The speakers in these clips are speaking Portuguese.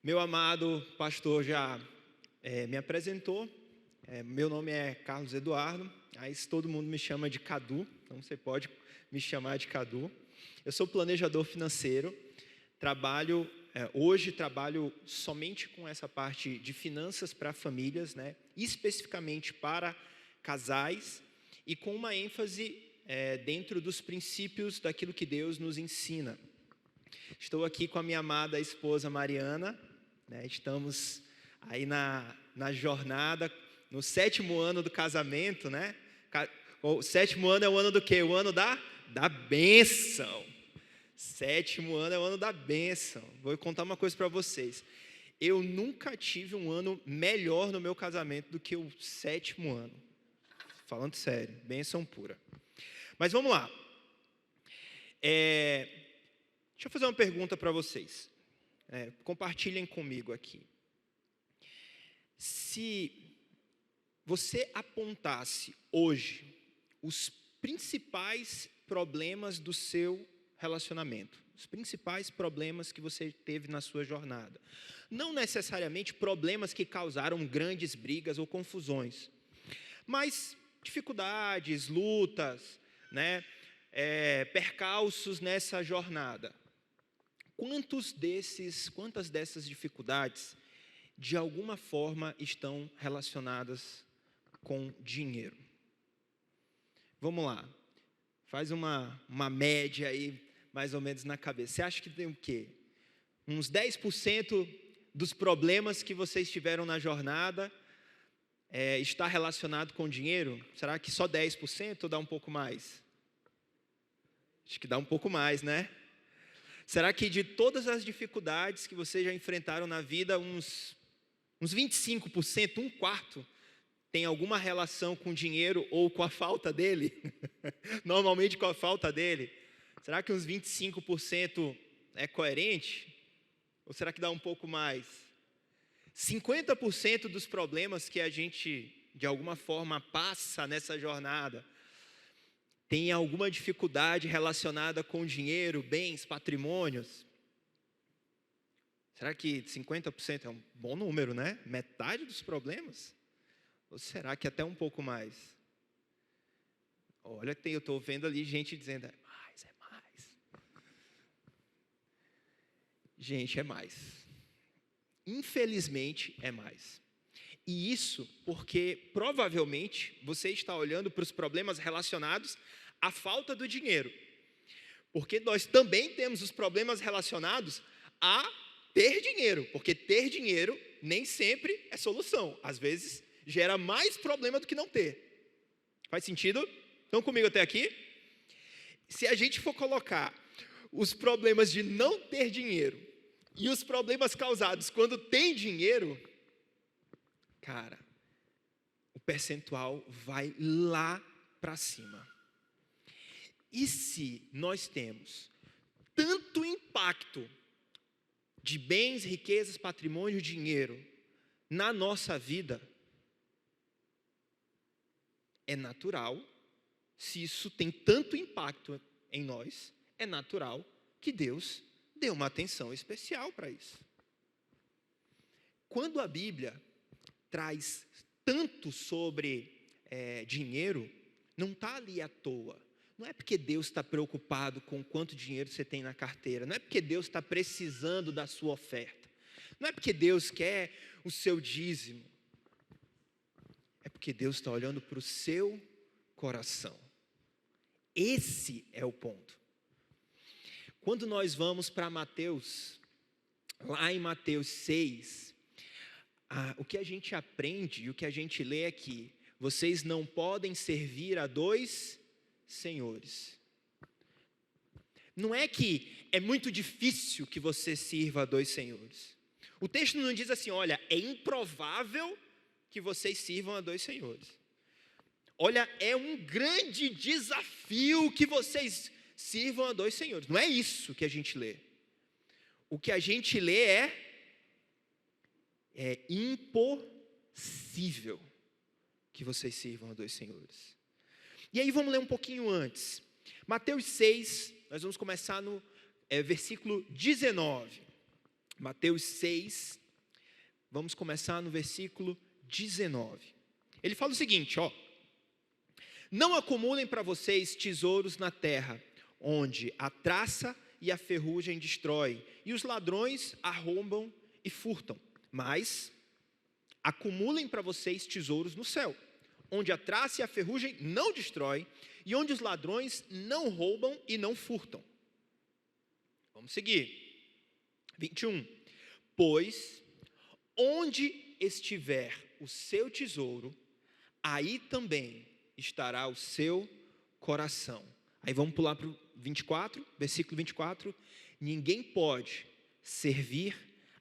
Meu amado pastor já me apresentou. Meu nome é Carlos Eduardo, mas todo mundo me chama de Cadu, então você pode me chamar de Cadu. Eu sou planejador financeiro, hoje trabalho somente com essa parte de finanças para famílias, né? Especificamente para casais e com uma ênfase dentro dos princípios daquilo que Deus nos ensina. Estou aqui com a minha amada esposa Mariana, né? Estamos aí na jornada, no 7º ano do casamento, né? O 7º ano é o ano do quê? O ano da bênção. 7º ano é o ano da bênção. Vou contar uma coisa para vocês. Eu nunca tive um ano melhor no meu casamento do que o 7º ano. Falando sério, bênção pura. Mas vamos lá. Deixa eu fazer uma pergunta para vocês. Compartilhem comigo aqui. Se você apontasse hoje os principais problemas do seu relacionamento, os principais problemas que você teve na sua jornada, não necessariamente problemas que causaram grandes brigas ou confusões, mas dificuldades, lutas, né, percalços nessa jornada. Quantas dessas dificuldades, de alguma forma, estão relacionadas com dinheiro? Vamos lá, faz uma média aí, mais ou menos na cabeça. Você acha que tem o quê? Uns 10% dos problemas que vocês tiveram na jornada está relacionado com dinheiro? Será que só 10% ou dá um pouco mais? Acho que dá um pouco mais, né? Será que de todas as dificuldades que vocês já enfrentaram na vida, uns 25%, um quarto, tem alguma relação com dinheiro ou com a falta dele? Normalmente com a falta dele. Será que uns 25% é coerente? Ou será que dá um pouco mais? 50% dos problemas que a gente, de alguma forma, passa nessa jornada, tem alguma dificuldade relacionada com dinheiro, bens, patrimônios? Será que 50% é um bom número, né? Metade dos problemas? Ou será que até um pouco mais? Olha, eu estou vendo ali gente dizendo, é mais. Gente, é mais. Infelizmente, é mais. E isso porque, provavelmente, você está olhando para os problemas relacionados à falta do dinheiro. Porque nós também temos os problemas relacionados a ter dinheiro. Porque ter dinheiro nem sempre é solução. Às vezes, gera mais problema do que não ter. Faz sentido? Estão comigo até aqui? Se a gente for colocar os problemas de não ter dinheiro e os problemas causados quando tem dinheiro, cara, o percentual vai lá para cima. E se nós temos tanto impacto de bens, riquezas, patrimônio, dinheiro na nossa vida, é natural, se isso tem tanto impacto em nós, é natural que Deus dê uma atenção especial para isso. Quando a Bíblia traz tanto sobre dinheiro, não está ali à toa. Não é porque Deus está preocupado com quanto dinheiro você tem na carteira. Não é porque Deus está precisando da sua oferta. Não é porque Deus quer o seu dízimo. É porque Deus está olhando para o seu coração. Esse é o ponto. Quando nós vamos para Mateus, lá em Mateus 6, o que a gente aprende e o que a gente lê aqui, vocês não podem servir a dois senhores. Não é que é muito difícil que você sirva a dois senhores. O texto não diz assim, olha, é improvável que vocês sirvam a dois senhores. Olha, é um grande desafio que vocês sirvam a dois senhores. Não é isso que a gente lê. O que a gente lê é impossível que vocês sirvam a dois senhores. E aí vamos ler um pouquinho antes. Mateus 6, nós vamos começar no versículo 19. Mateus 6, vamos começar no versículo 19. Ele fala o seguinte, ó: não acumulem para vocês tesouros na terra, onde a traça e a ferrugem destrói, e os ladrões arrombam e furtam. Mas acumulem para vocês tesouros no céu, onde a traça e a ferrugem não destrói, e onde os ladrões não roubam e não furtam. Vamos seguir. 21. Pois onde estiver o seu tesouro, aí também estará o seu coração. Aí vamos pular para o 24, versículo 24. Ninguém pode servir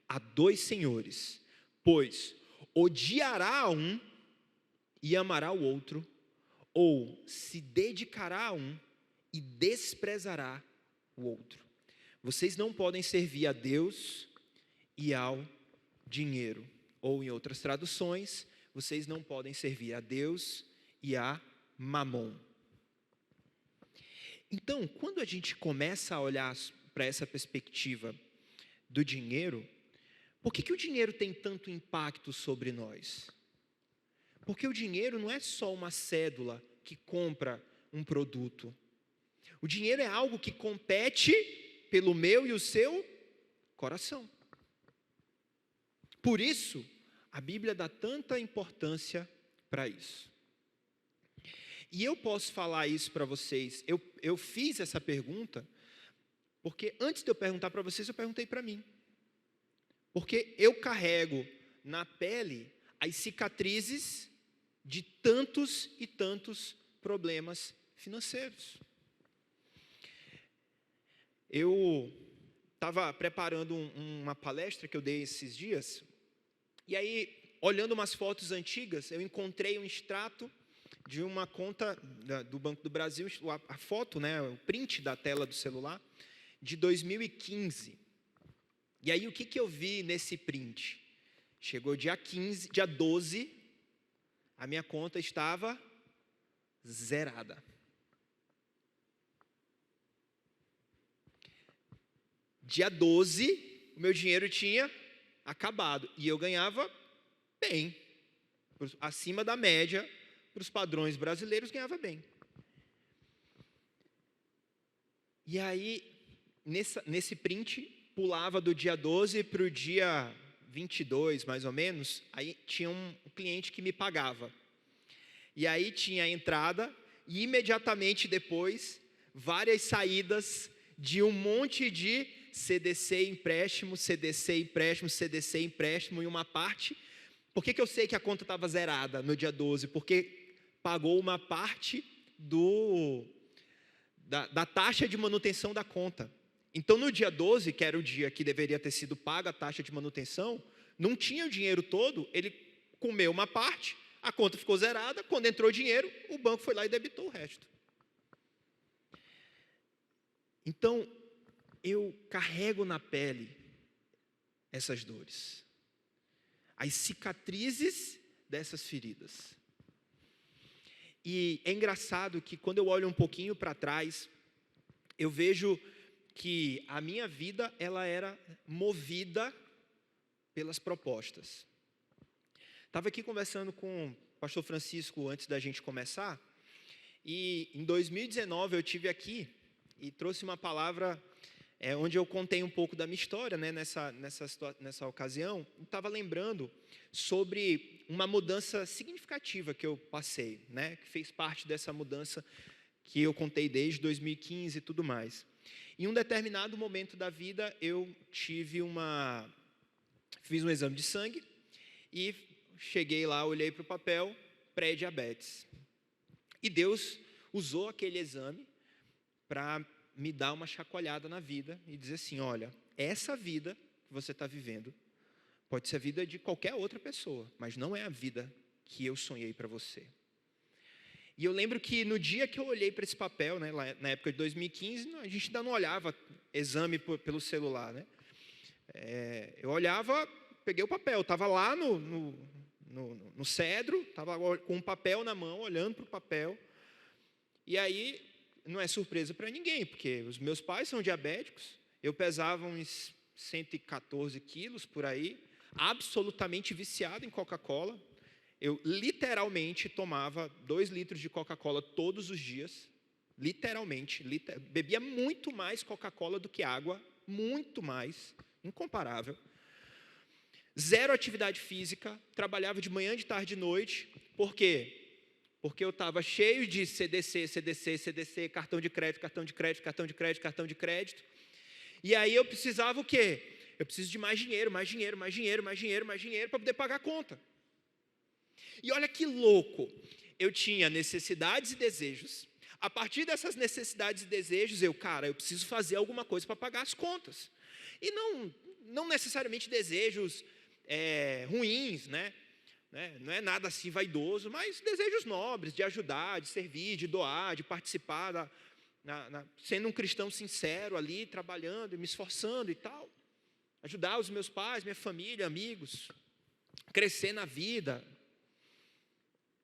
a dois senhores, pois odiará a um e amará o outro, ou se dedicará a um e desprezará o outro. Vocês não podem servir a Deus e ao dinheiro. Ou em outras traduções, vocês não podem servir a Deus e a Mamon. Então, quando a gente começa a olhar para essa perspectiva do dinheiro, por que o dinheiro tem tanto impacto sobre nós? Porque o dinheiro não é só uma cédula que compra um produto. O dinheiro é algo que compete pelo meu e o seu coração. Por isso, a Bíblia dá tanta importância para isso. E eu posso falar isso para vocês. Eu fiz essa pergunta, porque antes de eu perguntar para vocês, eu perguntei para mim. Porque eu carrego na pele as cicatrizes de tantos e tantos problemas financeiros. Eu estava preparando uma palestra que eu dei esses dias, e aí, olhando umas fotos antigas, eu encontrei um extrato de uma conta do Banco do Brasil, a foto, né, o print da tela do celular, de 2015. E aí, o que eu vi nesse print? Chegou dia 12, a minha conta estava zerada. Dia 12, o meu dinheiro tinha acabado. E eu ganhava bem. Acima da média, para os padrões brasileiros, ganhava bem. E aí, nesse print, pulava do dia 12 para o dia 22, mais ou menos. Aí tinha um cliente que me pagava. E aí tinha a entrada e imediatamente depois, várias saídas de um monte de CDC empréstimo, CDC empréstimo, CDC empréstimo em uma parte. Por que eu sei que a conta estava zerada no dia 12? Porque pagou uma parte da taxa de manutenção da conta. Então, no dia 12, que era o dia que deveria ter sido paga a taxa de manutenção, não tinha o dinheiro todo, ele comeu uma parte, a conta ficou zerada, quando entrou o dinheiro, o banco foi lá e debitou o resto. Então, eu carrego na pele essas dores, as cicatrizes dessas feridas. E é engraçado que quando eu olho um pouquinho para trás, eu vejo que a minha vida ela era movida pelas propostas. Estava aqui conversando com o pastor Francisco antes da gente começar, e em 2019 eu tive aqui e trouxe uma palavra onde eu contei um pouco da minha história, né, nessa ocasião. Estava lembrando sobre uma mudança significativa que eu passei, né, que fez parte dessa mudança que eu contei desde 2015 e tudo mais. Em um determinado momento da vida, eu fiz um exame de sangue e cheguei lá, olhei para o papel, pré-diabetes. E Deus usou aquele exame para me dar uma chacoalhada na vida e dizer assim, olha, essa vida que você está vivendo pode ser a vida de qualquer outra pessoa, mas não é a vida que eu sonhei para você. E eu lembro que no dia que eu olhei para esse papel, né, lá na época de 2015, a gente ainda não olhava exame pelo celular, né? Eu olhava, peguei o papel, estava lá no cedro, estava com um papel na mão, olhando para o papel. E aí, não é surpresa para ninguém, porque os meus pais são diabéticos, eu pesava uns 114 quilos por aí, absolutamente viciado em Coca-Cola. Eu literalmente tomava 2 litros de Coca-Cola todos os dias, literalmente, bebia muito mais Coca-Cola do que água, muito mais, incomparável. Zero atividade física, trabalhava de manhã, de tarde, de noite. Por quê? Porque eu estava cheio de CDC, cartão de crédito. E aí eu precisava o quê? Eu preciso de mais dinheiro para poder pagar a conta. E olha que louco, eu tinha necessidades e desejos. A partir dessas necessidades e desejos, eu preciso fazer alguma coisa para pagar as contas. E não necessariamente desejos ruins, né? Não é nada assim vaidoso, mas desejos nobres, de ajudar, de servir, de doar, de participar, sendo um cristão sincero ali, trabalhando, me esforçando e tal. Ajudar os meus pais, minha família, amigos, crescer na vida.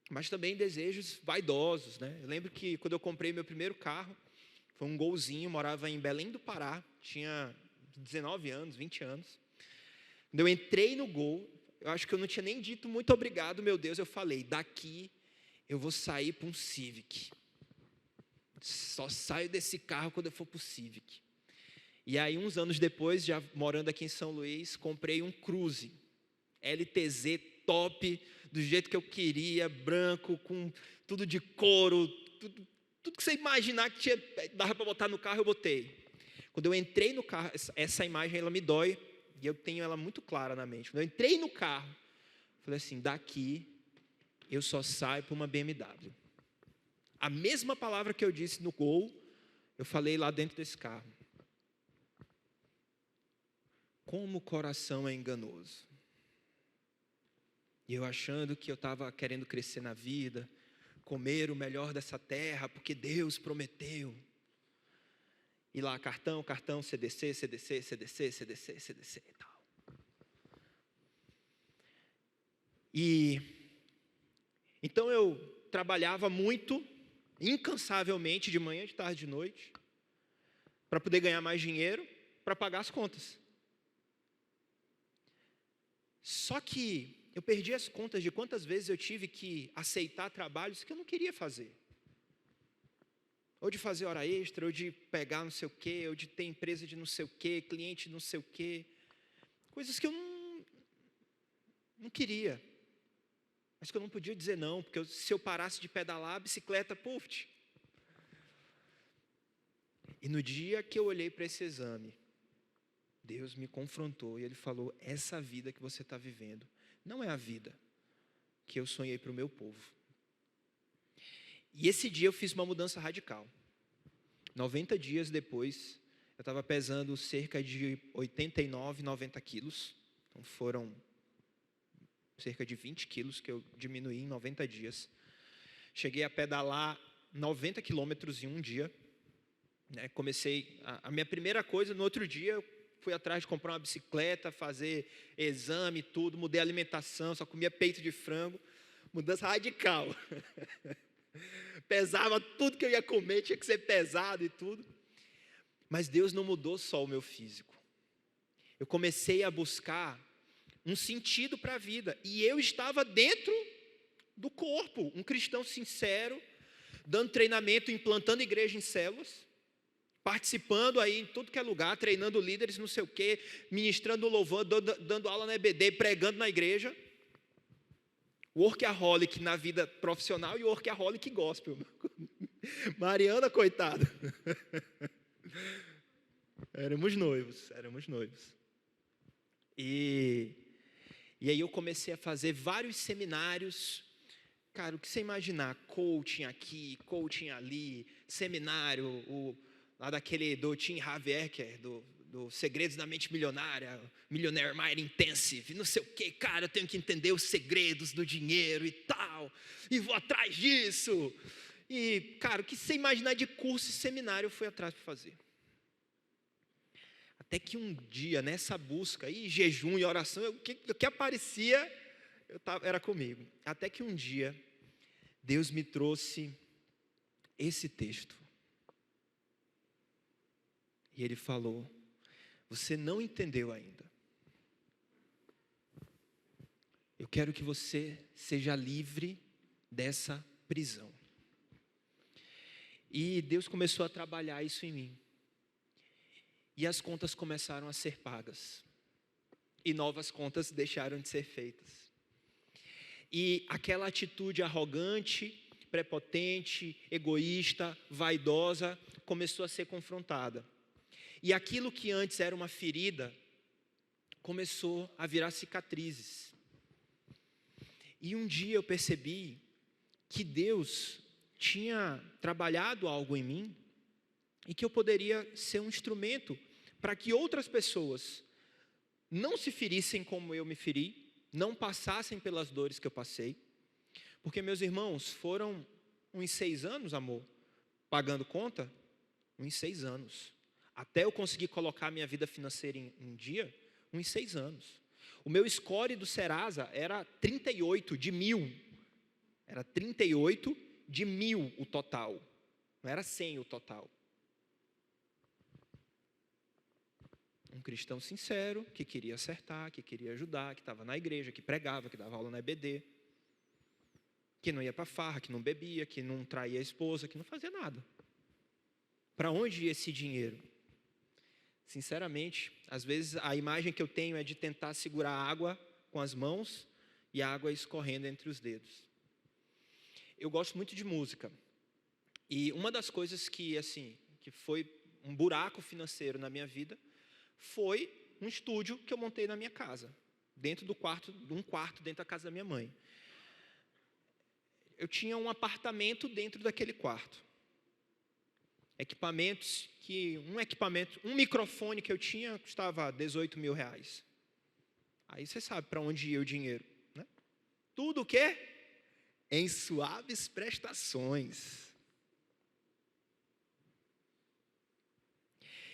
Mas também desejos vaidosos, né? Eu lembro que quando eu comprei meu primeiro carro, foi um Golzinho, morava em Belém do Pará, tinha 19 anos, 20 anos. Quando eu entrei no Gol, eu acho que eu não tinha nem dito muito obrigado, meu Deus, eu falei, daqui eu vou sair para um Civic. Só saio desse carro quando eu for para o Civic. E aí, uns anos depois, já morando aqui em São Luís, comprei um Cruze, LTZ top, do jeito que eu queria, branco, com tudo de couro, tudo que você imaginar que dava para botar no carro, eu botei. Quando eu entrei no carro, essa imagem ela me dói, e eu tenho ela muito clara na mente. Quando eu entrei no carro, falei assim, daqui eu só saio para uma BMW. A mesma palavra que eu disse no Gol, eu falei lá dentro desse carro. Como o coração é enganoso. E eu achando que eu estava querendo crescer na vida, comer o melhor dessa terra, porque Deus prometeu. E lá, cartão, CDC e tal. E então eu trabalhava muito, incansavelmente, de manhã, de tarde, de noite, para poder ganhar mais dinheiro, para pagar as contas. Só que eu perdi as contas de quantas vezes eu tive que aceitar trabalhos que eu não queria fazer. Ou de fazer hora extra, ou de pegar não sei o quê, ou de ter empresa de não sei o quê, cliente não sei o quê. Coisas que eu não queria. Mas que eu não podia dizer não, porque se eu parasse de pedalar, a bicicleta, puf. E no dia que eu olhei para esse exame, Deus me confrontou e Ele falou, essa vida que você está vivendo não é a vida que eu sonhei para o meu povo. E esse dia eu fiz uma mudança radical. 90 dias depois, eu estava pesando cerca de 89, 90 quilos. Então foram cerca de 20 quilos que eu diminuí em 90 dias. Cheguei a pedalar 90 quilômetros em um dia. Comecei, a minha primeira coisa, no outro dia, eu fui atrás de comprar uma bicicleta, fazer exame, tudo, mudei a alimentação, só comia peito de frango, mudança radical. Pesava tudo que eu ia comer, tinha que ser pesado e tudo. Mas Deus não mudou só o meu físico. Eu comecei a buscar um sentido para a vida, e eu estava dentro do corpo, um cristão sincero, dando treinamento, implantando igreja em células, participando aí em tudo que é lugar, treinando líderes, não sei o quê, ministrando louvor, dando aula na EBD, pregando na igreja. Workaholic na vida profissional e workaholic gospel. Mariana, coitada. Éramos noivos. E aí eu comecei a fazer vários seminários. Cara, o que você imaginar? Coaching aqui, coaching ali, seminário, lá daquele do Tim Javier, que é do Segredos da Mente Milionária, Millionaire Mind Intensive, não sei o que, cara, eu tenho que entender os segredos do dinheiro e tal, e vou atrás disso. E, cara, o que você imaginar de curso e seminário eu fui atrás para fazer. Até que um dia, nessa busca, e jejum e oração, o que aparecia, era comigo. Até que um dia, Deus me trouxe esse texto. E Ele falou, Você não entendeu ainda. Eu quero que você seja livre dessa prisão. E Deus começou a trabalhar isso em mim. E as contas começaram a ser pagas. E novas contas deixaram de ser feitas. E aquela atitude arrogante, prepotente, egoísta, vaidosa, começou a ser confrontada. E aquilo que antes era uma ferida, começou a virar cicatrizes. E um dia eu percebi que Deus tinha trabalhado algo em mim e que eu poderia ser um instrumento para que outras pessoas não se ferissem como eu me feri, não passassem pelas dores que eu passei. Porque, meus irmãos, foram uns 6 anos, amor, pagando conta, uns 6 anos. Até eu conseguir colocar minha vida financeira em dia, uns 6 anos. O meu score do Serasa era 38 de 1000. Era 38 de 1000 o total. Não era 100 o total. Um cristão sincero, que queria acertar, que queria ajudar, que estava na igreja, que pregava, que dava aula na EBD. Que não ia para farra, que não bebia, que não traía a esposa, que não fazia nada. Para onde ia esse dinheiro? Sinceramente, às vezes a imagem que eu tenho é de tentar segurar a água com as mãos e a água escorrendo entre os dedos. Eu gosto muito de música. E uma das coisas que foi um buraco financeiro na minha vida foi um estúdio que eu montei na minha casa, dentro de um quarto dentro da casa da minha mãe. Eu tinha um apartamento dentro daquele quarto. Um microfone que eu tinha custava 18 mil reais. Aí você sabe para onde ia o dinheiro, né? Tudo o quê? Em suaves prestações.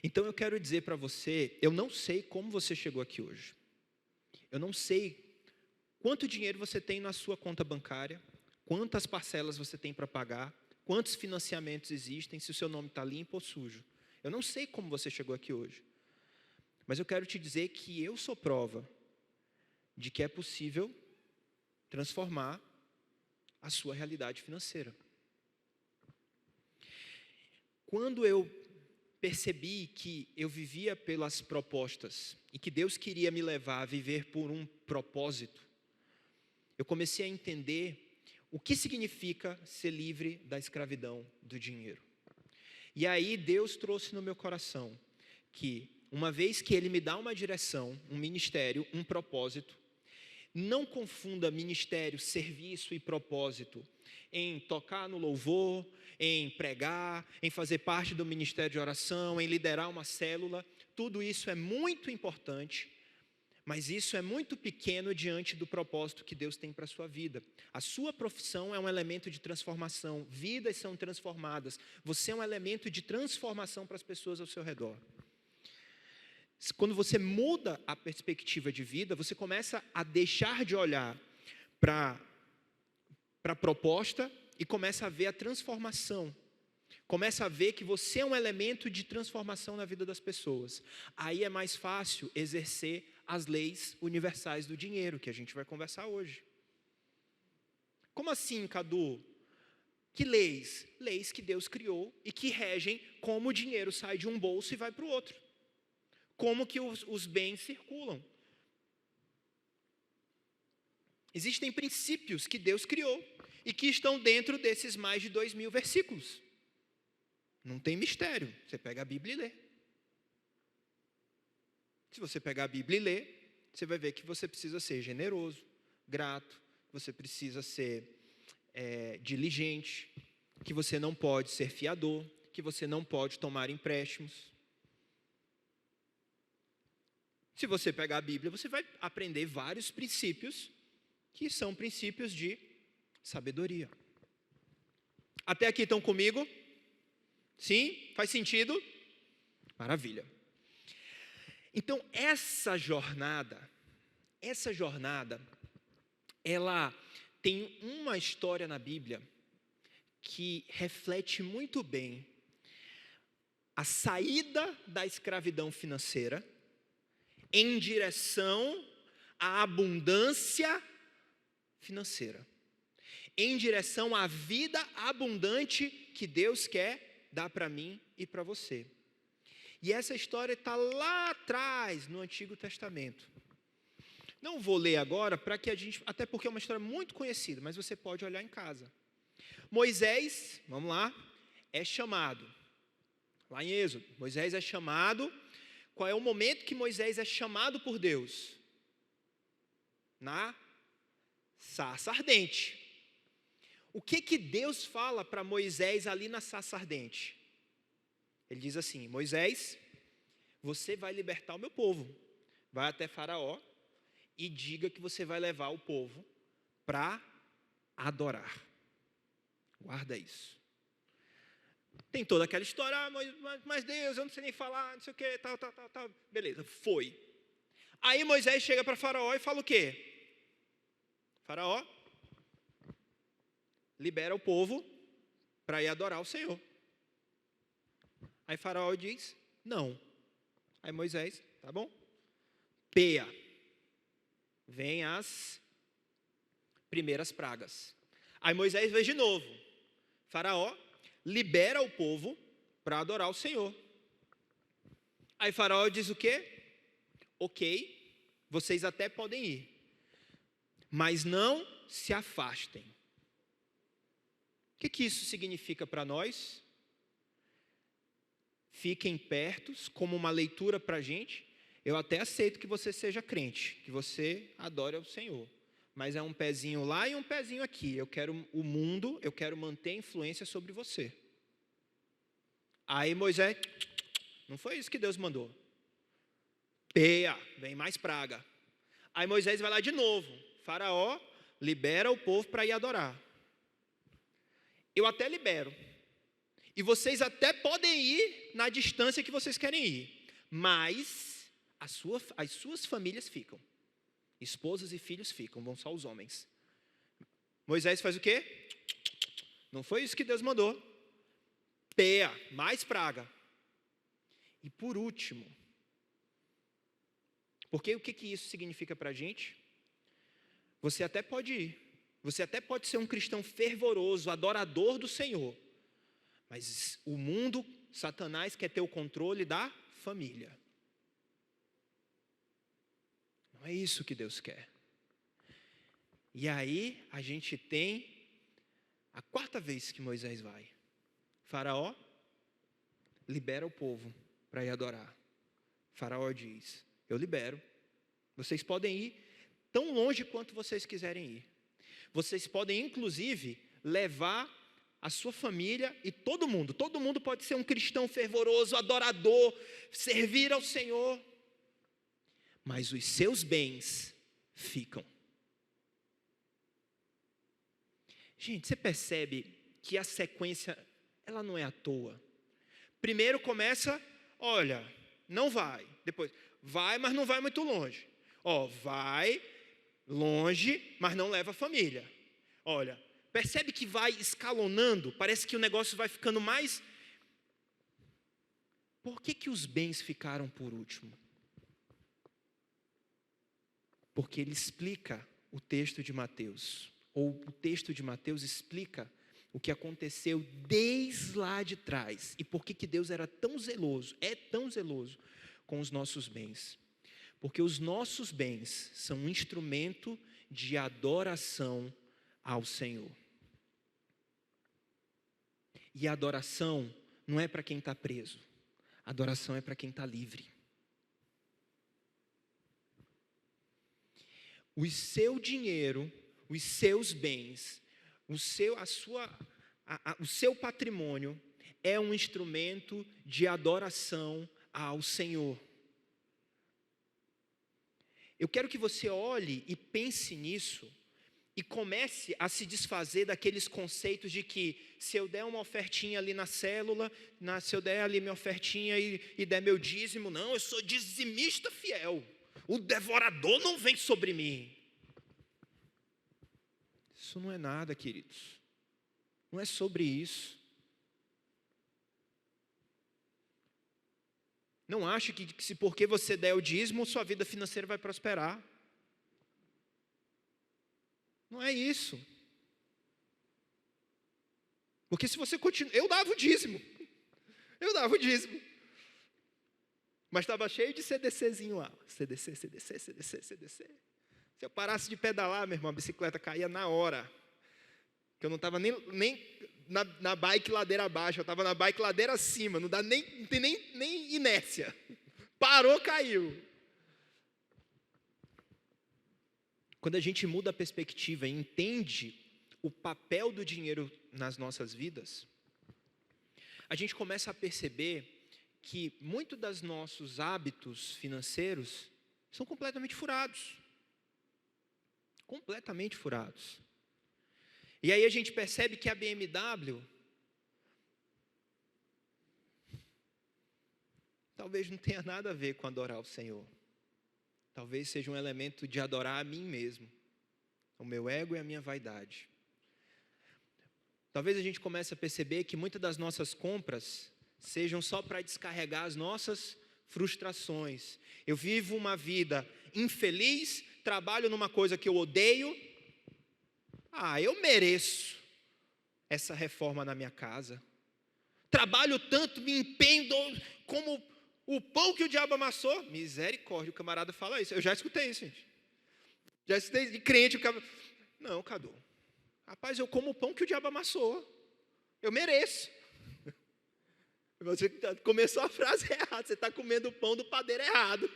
Então eu quero dizer para você, eu não sei como você chegou aqui hoje. Eu não sei quanto dinheiro você tem na sua conta bancária, quantas parcelas você tem para pagar, quantos financiamentos existem, se o seu nome está limpo ou sujo. Eu não sei como você chegou aqui hoje. Mas eu quero te dizer que eu sou prova de que é possível transformar a sua realidade financeira. Quando eu percebi que eu vivia pelas propostas e que Deus queria me levar a viver por um propósito, eu comecei a entender o que significa ser livre da escravidão do dinheiro. E aí Deus trouxe no meu coração que, uma vez que Ele me dá uma direção, um ministério, um propósito, não confunda ministério, serviço e propósito em tocar no louvor, em pregar, em fazer parte do ministério de oração, em liderar uma célula. Tudo isso é muito importante, mas isso é muito pequeno diante do propósito que Deus tem para a sua vida. A sua profissão é um elemento de transformação, vidas são transformadas. Você é um elemento de transformação para as pessoas ao seu redor. Quando você muda a perspectiva de vida, você começa a deixar de olhar para a proposta e começa a ver a transformação. Começa a ver que você é um elemento de transformação na vida das pessoas. Aí é mais fácil exercer as leis universais do dinheiro, que a gente vai conversar hoje. Como assim, Cadu? Que leis? Leis que Deus criou e que regem como o dinheiro sai de um bolso e vai para o outro. Como que os bens circulam. Existem princípios que Deus criou e que estão dentro desses mais de 2.000 versículos. Não tem mistério. Você pega a Bíblia e lê. Se você pegar a Bíblia e ler, você vai ver que você precisa ser generoso, grato, que você precisa ser diligente, que você não pode ser fiador, que você não pode tomar empréstimos. Se você pegar a Bíblia, você vai aprender vários princípios que são princípios de sabedoria. Até aqui estão comigo? Sim? Faz sentido? Maravilha. Então, essa jornada, ela tem uma história na Bíblia que reflete muito bem a saída da escravidão financeira em direção à abundância financeira, em direção à vida abundante que Deus quer dar para mim e para você. E essa história está lá atrás, no Antigo Testamento. Não vou ler agora, até porque é uma história muito conhecida, mas você pode olhar em casa. Moisés, vamos lá, é chamado. Lá em Êxodo, Moisés é chamado. Qual é o momento que Moisés é chamado por Deus? Na sarça ardente. O que Deus fala para Moisés ali na sarça ardente? Ele diz assim: Moisés, você vai libertar o meu povo. Vai até Faraó e diga que você vai levar o povo para adorar. Guarda isso. Tem toda aquela história, mas Deus, eu não sei nem falar, não sei o que, tal. Beleza, foi. Aí Moisés chega para Faraó e fala o quê? Faraó, libera o povo para ir adorar o Senhor. Aí Faraó diz, não. Aí Moisés, tá bom. Peia. Vem as primeiras pragas. Aí Moisés vê de novo. Faraó libera o povo para adorar o Senhor. Aí Faraó diz o quê? Ok, vocês até podem ir, mas não se afastem. O que isso significa para nós? Fiquem pertos, como uma leitura para a gente. Eu até aceito que você seja crente, que você adore ao Senhor, mas é um pezinho lá e um pezinho aqui. Eu quero o mundo, eu quero manter a influência sobre você. Aí Moisés, não foi isso que Deus mandou. Peia, vem mais praga. Aí Moisés vai lá de novo. Faraó libera o povo para ir adorar. Eu até libero. E vocês até podem ir na distância que vocês querem ir. Mas as suas famílias ficam. Esposas e filhos ficam, vão só os homens. Moisés faz o quê? Não foi isso que Deus mandou. Peia, mais praga. E por último, porque o que isso significa para a gente? Você até pode ir. Você até pode ser um cristão fervoroso, adorador do Senhor. Mas o mundo, Satanás, quer ter o controle da família. Não é isso que Deus quer. E aí a gente tem a quarta vez que Moisés vai. Faraó libera o povo para ir adorar. Faraó diz, eu libero. Vocês podem ir tão longe quanto vocês quiserem ir. Vocês podem, inclusive, levar a sua família e todo mundo. Todo mundo pode ser um cristão fervoroso, adorador, servir ao Senhor. Mas os seus bens ficam. Gente, você percebe que a sequência, ela não é à toa. Primeiro começa, olha, não vai. Depois, vai, mas não vai muito longe. Vai longe, mas não leva a família. Olha, percebe que vai escalonando? Parece que o negócio vai ficando mais... Por que os bens ficaram por último? Porque ele explica o texto de Mateus. Ou o texto de Mateus explica o que aconteceu desde lá de trás. E por que Deus era tão zeloso, é tão zeloso com os nossos bens. Porque os nossos bens são um instrumento de adoração ao Senhor. E a adoração não é para quem está preso. A adoração é para quem está livre. O seu dinheiro, os seus bens, o seu patrimônio é um instrumento de adoração ao Senhor. Eu quero que você olhe e pense nisso e comece a se desfazer daqueles conceitos de que se eu der uma ofertinha ali na célula, se eu der ali minha ofertinha e der meu dízimo, não, eu sou dizimista fiel. O devorador não vem sobre mim. Isso não é nada, queridos. Não é sobre isso. Não ache que se porque você der o dízimo, sua vida financeira vai prosperar. Não é isso. Porque se você continua... Eu dava o dízimo. Mas estava cheio de CDCzinho lá. CDC. Se eu parasse de pedalar, meu irmão, a bicicleta caía na hora. Porque eu não estava nem na bike ladeira abaixo, eu estava na bike ladeira acima. Não tem nem inércia. Parou, caiu. Quando a gente muda a perspectiva e entende o papel do dinheiro nas nossas vidas, a gente começa a perceber que muitos dos nossos hábitos financeiros são completamente furados. Completamente furados. E aí a gente percebe que a BMW talvez não tenha nada a ver com adorar o Senhor. Talvez seja um elemento de adorar a mim mesmo, o meu ego e a minha vaidade. Talvez a gente comece a perceber que muitas das nossas compras sejam só para descarregar as nossas frustrações. Eu vivo uma vida infeliz, trabalho numa coisa que eu odeio. Eu mereço essa reforma na minha casa. Trabalho tanto, me empenho como o pão que o diabo amassou. Misericórdia, o camarada fala isso. Eu já escutei isso, gente. Já escutei de crente. Não, Cadu. Rapaz, eu como o pão que o diabo amassou. Eu mereço. Você começou a frase errada. Você está comendo o pão do padeiro errado.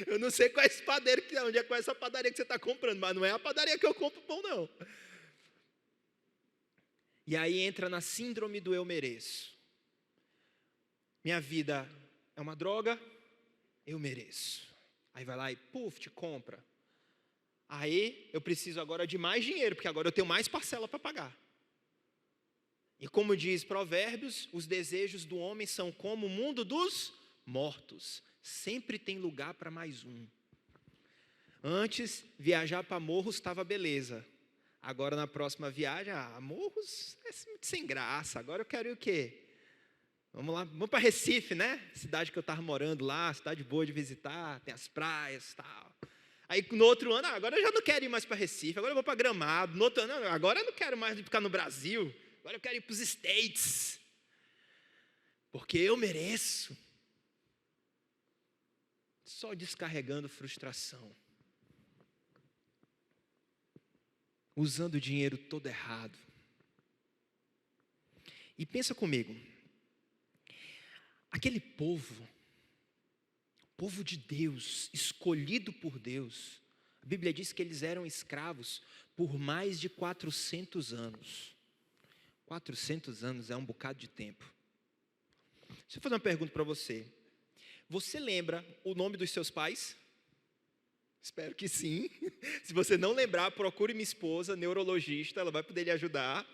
Eu não sei qual é esse padeiro, onde é essa padaria que você está comprando, mas não é a padaria que eu compro pão, não. E aí entra na síndrome do eu mereço. Minha vida é uma droga, eu mereço. Aí vai lá e te compra. Aí eu preciso agora de mais dinheiro, porque agora eu tenho mais parcela para pagar. E como diz Provérbios, os desejos do homem são como o mundo dos mortos. Sempre tem lugar para mais um. Antes, viajar para Morros estava beleza. Agora, na próxima viagem, Morros é muito sem graça. Agora eu quero ir o quê? Vamos lá, vamos para Recife, né? Cidade que eu estava morando lá, cidade boa de visitar, tem as praias e tal. Aí no outro ano, agora eu já não quero ir mais para Recife, agora eu vou para Gramado. No outro ano, agora eu não quero mais ficar no Brasil, agora eu quero ir para os States. Porque eu mereço. Só descarregando frustração. Usando o dinheiro todo errado. E pensa comigo. Aquele povo de Deus, escolhido por Deus, a Bíblia diz que eles eram escravos por mais de 400 anos. 400 anos é um bocado de tempo. Deixa eu fazer uma pergunta para você. Você lembra o nome dos seus pais? Espero que sim. Se você não lembrar, procure minha esposa, neurologista, ela vai poder lhe ajudar,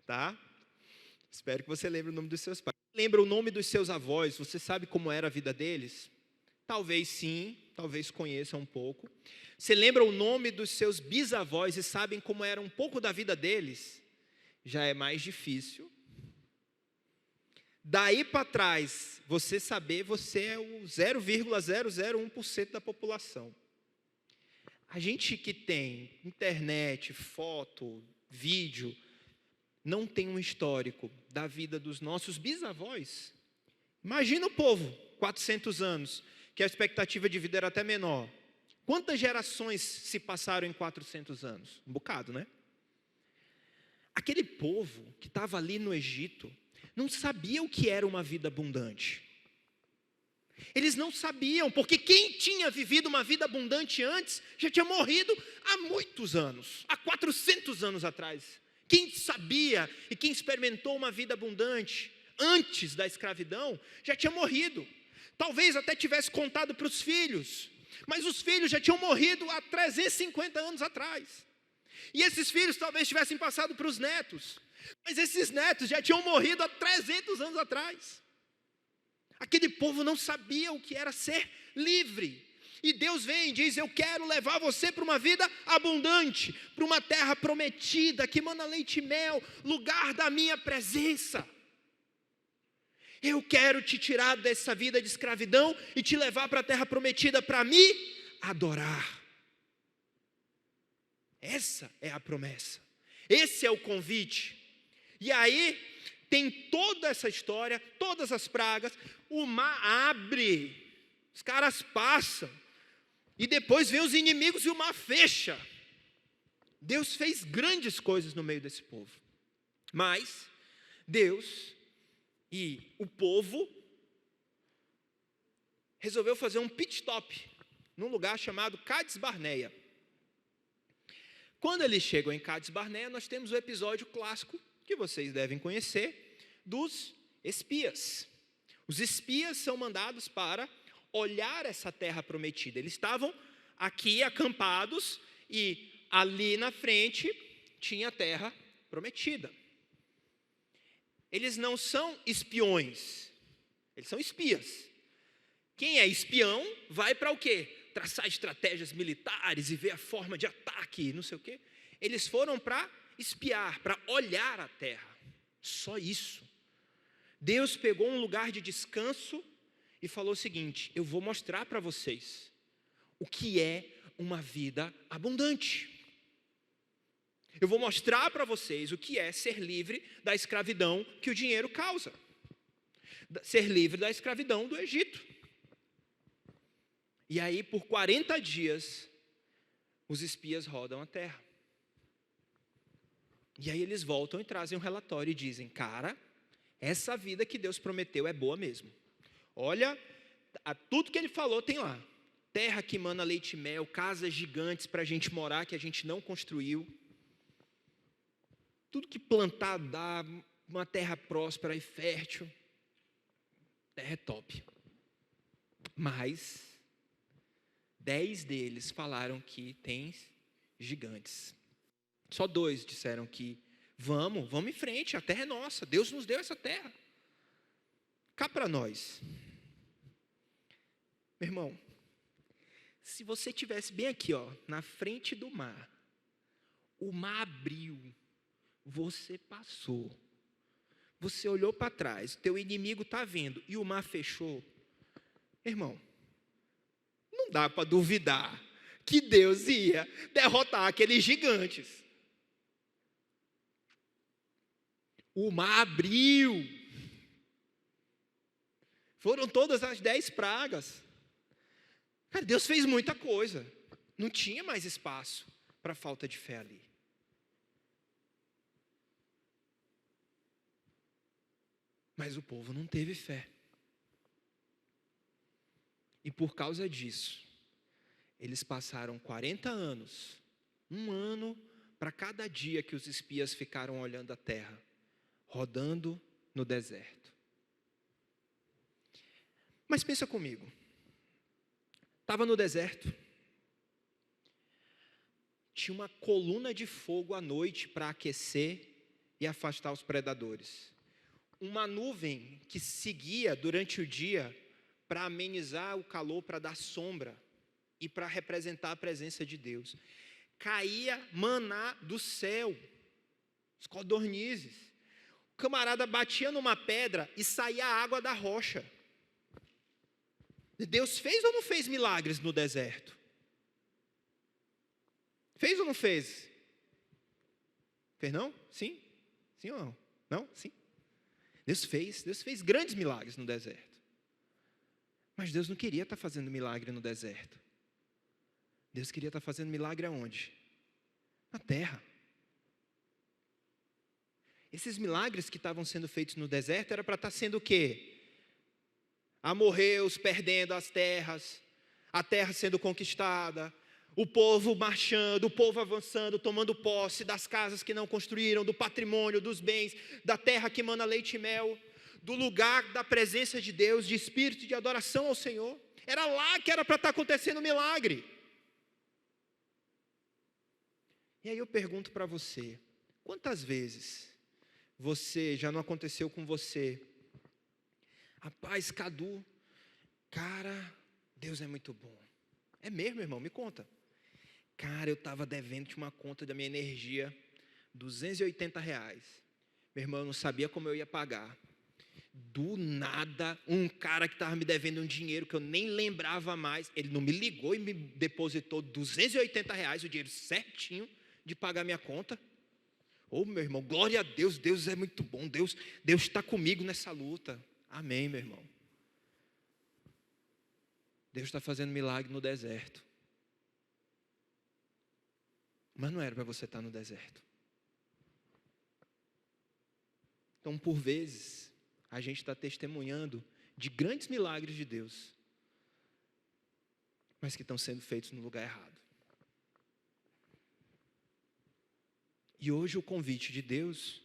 tá? Espero que você lembre o nome dos seus pais. Lembra o nome dos seus avós? Você sabe como era a vida deles? Talvez sim, talvez conheça um pouco. Você lembra o nome dos seus bisavós e sabem como era um pouco da vida deles? Já é mais difícil. Daí para trás, você saber, você é o 0,001% da população. A gente que tem internet, foto, vídeo, não tem um histórico da vida dos nossos bisavós. Imagina o povo, 400 anos, que a expectativa de vida era até menor. Quantas gerações se passaram em 400 anos? Um bocado, né? Aquele povo que estava ali no Egito, não sabia o que era uma vida abundante. Eles não sabiam, porque quem tinha vivido uma vida abundante antes, já tinha morrido há muitos anos, há 400 anos atrás. Quem sabia e quem experimentou uma vida abundante antes da escravidão, já tinha morrido. Talvez até tivesse contado para os filhos, mas os filhos já tinham morrido há 350 anos atrás. E esses filhos talvez tivessem passado para os netos, mas esses netos já tinham morrido há 300 anos atrás. Aquele povo não sabia o que era ser livre. E Deus vem e diz: eu quero levar você para uma vida abundante, para uma terra prometida, que mana leite e mel, lugar da minha presença. Eu quero te tirar dessa vida de escravidão e te levar para a terra prometida para me adorar. Essa é a promessa. Esse é o convite. E aí tem toda essa história, todas as pragas, o mar abre, os caras passam, e depois vem os inimigos e o mar fecha. Deus fez grandes coisas no meio desse povo. Mas Deus e o povo resolveu fazer um pit stop num lugar chamado Cades Barneia. Quando eles chegam em Cades Barneia, nós temos o episódio clássico, que vocês devem conhecer, dos espias. Os espias são mandados para olhar essa terra prometida. Eles estavam aqui acampados e ali na frente tinha a terra prometida. Eles não são espiões, eles são espias. Quem é espião vai para o quê? Traçar estratégias militares e ver a forma de ataque, não sei o quê. Eles foram para espiar, para olhar a terra. Só isso. Deus pegou um lugar de descanso e falou o seguinte: eu vou mostrar para vocês o que é uma vida abundante. Eu vou mostrar para vocês o que é ser livre da escravidão que o dinheiro causa. Ser livre da escravidão do Egito. E aí, por 40 dias, os espias rodam a terra. E aí eles voltam e trazem um relatório e dizem: cara, essa vida que Deus prometeu é boa mesmo. Olha, tudo que ele falou tem lá. Terra que mana leite e mel, casas gigantes para a gente morar que a gente não construiu. Tudo que plantar dá, uma terra próspera e fértil. Terra é top. Mas 10 deles falaram que tem gigantes. Só 2 disseram que vamos em frente, a terra é nossa, Deus nos deu essa terra. Cá para nós. Meu irmão, se você estivesse bem aqui, ó, na frente do mar, o mar abriu, você passou, você olhou para trás, teu inimigo está vindo e o mar fechou. Irmão, não dá para duvidar que Deus ia derrotar aqueles gigantes. O mar abriu. Foram todas as 10 pragas. Cara, Deus fez muita coisa. Não tinha mais espaço para falta de fé ali. Mas o povo não teve fé. E por causa disso, eles passaram 40 anos, um ano para cada dia que os espias ficaram olhando a terra, rodando no deserto. Mas pensa comigo, estava no deserto, tinha uma coluna de fogo à noite para aquecer e afastar os predadores. Uma nuvem que seguia durante o dia para amenizar o calor, para dar sombra e para representar a presença de Deus. Caía maná do céu, as codornizes. O camarada batia numa pedra e saía a água da rocha. Deus fez ou não fez milagres no deserto? Fez ou não fez? Fez não? Sim? Sim ou não? Não? Sim. Deus fez grandes milagres no deserto. Mas Deus não queria estar fazendo milagre no deserto. Deus queria estar fazendo milagre aonde? Na terra. Esses milagres que estavam sendo feitos no deserto era para estar sendo o quê? Amorreus perdendo as terras, a terra sendo conquistada, o povo marchando, o povo avançando, tomando posse das casas que não construíram, do patrimônio, dos bens, da terra que mana leite e mel, do lugar da presença de Deus, de espírito de adoração ao Senhor. Era lá que era para estar acontecendo o milagre. E aí eu pergunto para você, quantas vezes já não aconteceu com você? Rapaz, Cadu, cara, Deus é muito bom. É mesmo, irmão? Me conta. Cara, eu estava devendo uma conta da minha energia, R$280. Meu irmão, eu não sabia como eu ia pagar. Do nada, um cara que estava me devendo um dinheiro que eu nem lembrava mais, ele não me ligou e me depositou R$ 280, o dinheiro certinho de pagar minha conta. Ô, meu irmão, glória a Deus, Deus é muito bom, Deus está comigo nessa luta. Amém, meu irmão. Deus está fazendo milagre no deserto. Mas não era para você estar no deserto. Então, por vezes, a gente está testemunhando de grandes milagres de Deus, mas que estão sendo feitos no lugar errado. E hoje o convite de Deus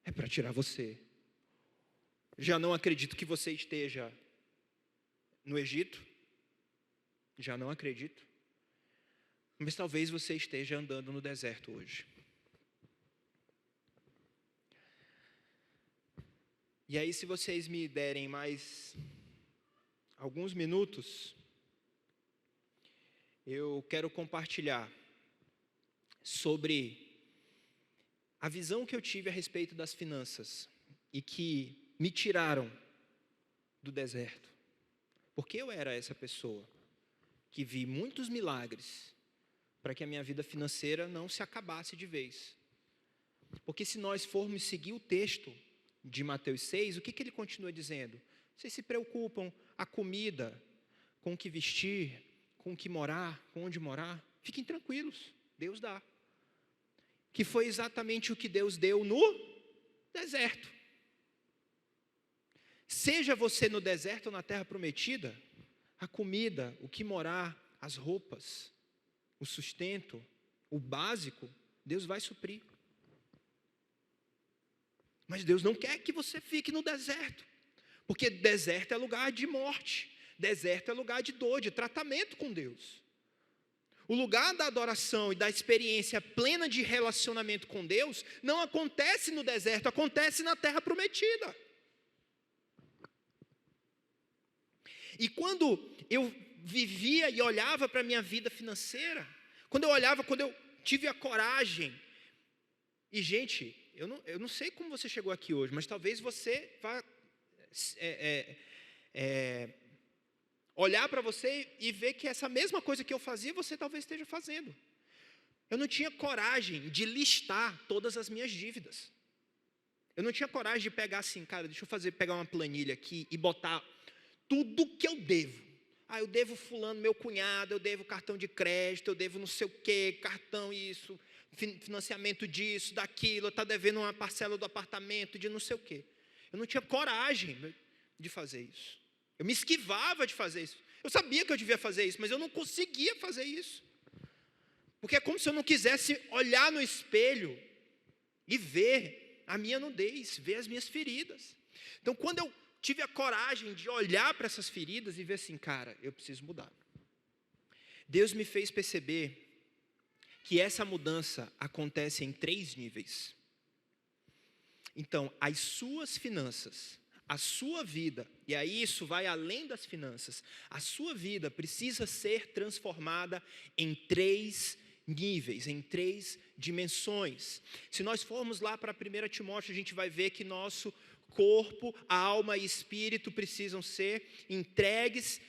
é para tirar você. Já não acredito que você esteja no Egito, já não acredito, mas talvez você esteja andando no deserto hoje. E aí, se vocês me derem mais alguns minutos, eu quero compartilhar sobre a visão que eu tive a respeito das finanças e que me tiraram do deserto. Porque eu era essa pessoa que vi muitos milagres para que a minha vida financeira não se acabasse de vez. Porque se nós formos seguir o texto de Mateus 6, o que ele continua dizendo? Vocês se preocupam a comida, com o que vestir, com o que morar, com onde morar? Fiquem tranquilos, Deus dá. Que foi exatamente o que Deus deu no deserto. Seja você no deserto ou na terra prometida, a comida, o que morar, as roupas, o sustento, o básico, Deus vai suprir. Mas Deus não quer que você fique no deserto, porque deserto é lugar de morte, deserto é lugar de dor, de tratamento com Deus. O lugar da adoração e da experiência plena de relacionamento com Deus não acontece no deserto, acontece na terra prometida. E quando eu vivia e olhava para a minha vida financeira, quando eu tive a coragem, e gente, eu não sei como você chegou aqui hoje, mas talvez você vá olhar para você e ver que essa mesma coisa que eu fazia, você talvez esteja fazendo. Eu não tinha coragem de listar todas as minhas dívidas. Eu não tinha coragem de pegar assim, cara, deixa eu pegar uma planilha aqui e botar tudo que eu devo. Eu devo fulano, meu cunhado, eu devo cartão de crédito, eu devo não sei o quê, cartão isso, financiamento disso, daquilo, eu estou devendo uma parcela do apartamento, de não sei o quê. Eu não tinha coragem de fazer isso. Eu me esquivava de fazer isso. Eu sabia que eu devia fazer isso, mas eu não conseguia fazer isso. Porque é como se eu não quisesse olhar no espelho e ver a minha nudez, ver as minhas feridas. Então, quando eu tive a coragem de olhar para essas feridas e ver assim, cara, eu preciso mudar. Deus me fez perceber que essa mudança acontece em 3 níveis. Então, as suas finanças, a sua vida, e aí isso vai além das finanças, a sua vida precisa ser transformada em 3 níveis, em 3 dimensões. Se nós formos lá para 1 Timóteo, a gente vai ver que nosso corpo, alma e espírito precisam ser entregues,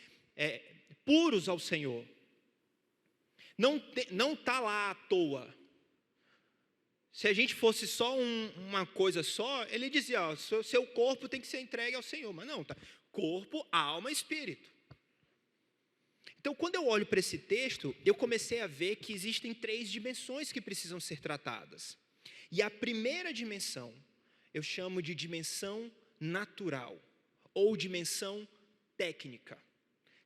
puros ao Senhor. Não está lá à toa. Se a gente fosse só uma coisa só, ele dizia, seu corpo tem que ser entregue ao Senhor. Mas não, tá? Corpo, alma e espírito. Então, quando eu olho para esse texto, eu comecei a ver que existem 3 dimensões que precisam ser tratadas. E a primeira dimensão, eu chamo de dimensão natural, ou dimensão técnica.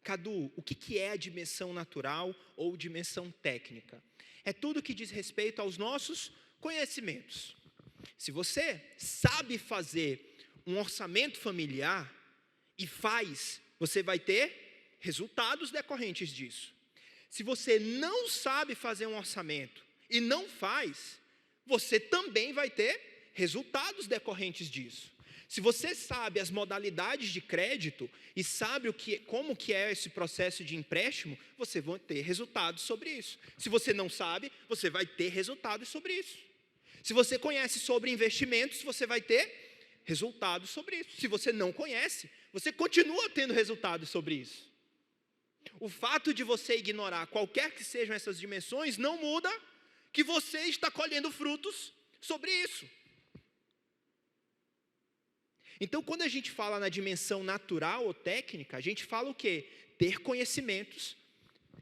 Cadu, o que é a dimensão natural ou dimensão técnica? É tudo que diz respeito aos nossos conhecimentos. Se você sabe fazer um orçamento familiar e faz, você vai ter resultados decorrentes disso. Se você não sabe fazer um orçamento e não faz, você também vai ter resultados decorrentes disso. Se você sabe as modalidades de crédito e sabe como que é esse processo de empréstimo, você vai ter resultados sobre isso. Se você não sabe, você vai ter resultados sobre isso. Se você conhece sobre investimentos, você vai ter resultados sobre isso. Se você não conhece, você continua tendo resultados sobre isso. O fato de você ignorar qualquer que sejam essas dimensões não muda que você está colhendo frutos sobre isso. Então, quando a gente fala na dimensão natural ou técnica, a gente fala o quê? Ter conhecimentos,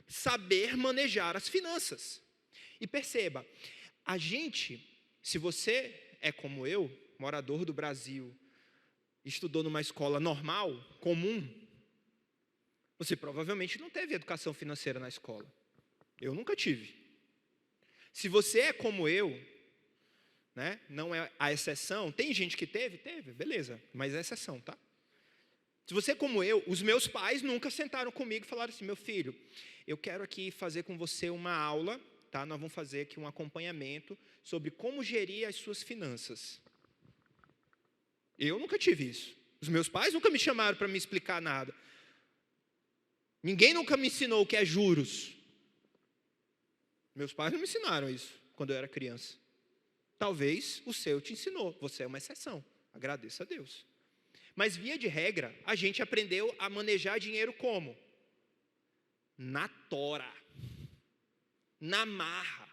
saber manejar as finanças. E perceba, a gente, se você é como eu, morador do Brasil, estudou numa escola normal, comum, você provavelmente não teve educação financeira na escola. Eu nunca tive. Se você é como eu, né, não é a exceção, tem gente que teve, beleza, mas é a exceção, tá? Se você é como eu, os meus pais nunca sentaram comigo e falaram assim, meu filho, eu quero aqui fazer com você uma aula, tá? Nós vamos fazer aqui um acompanhamento sobre como gerir as suas finanças. Eu nunca tive isso. Os meus pais nunca me chamaram para me explicar nada. Ninguém nunca me ensinou o que é juros. Meus pais não me ensinaram isso quando eu era criança. Talvez o seu te ensinou. Você é uma exceção. Agradeça a Deus. Mas, via de regra, a gente aprendeu a manejar dinheiro como? Na tora. Na marra.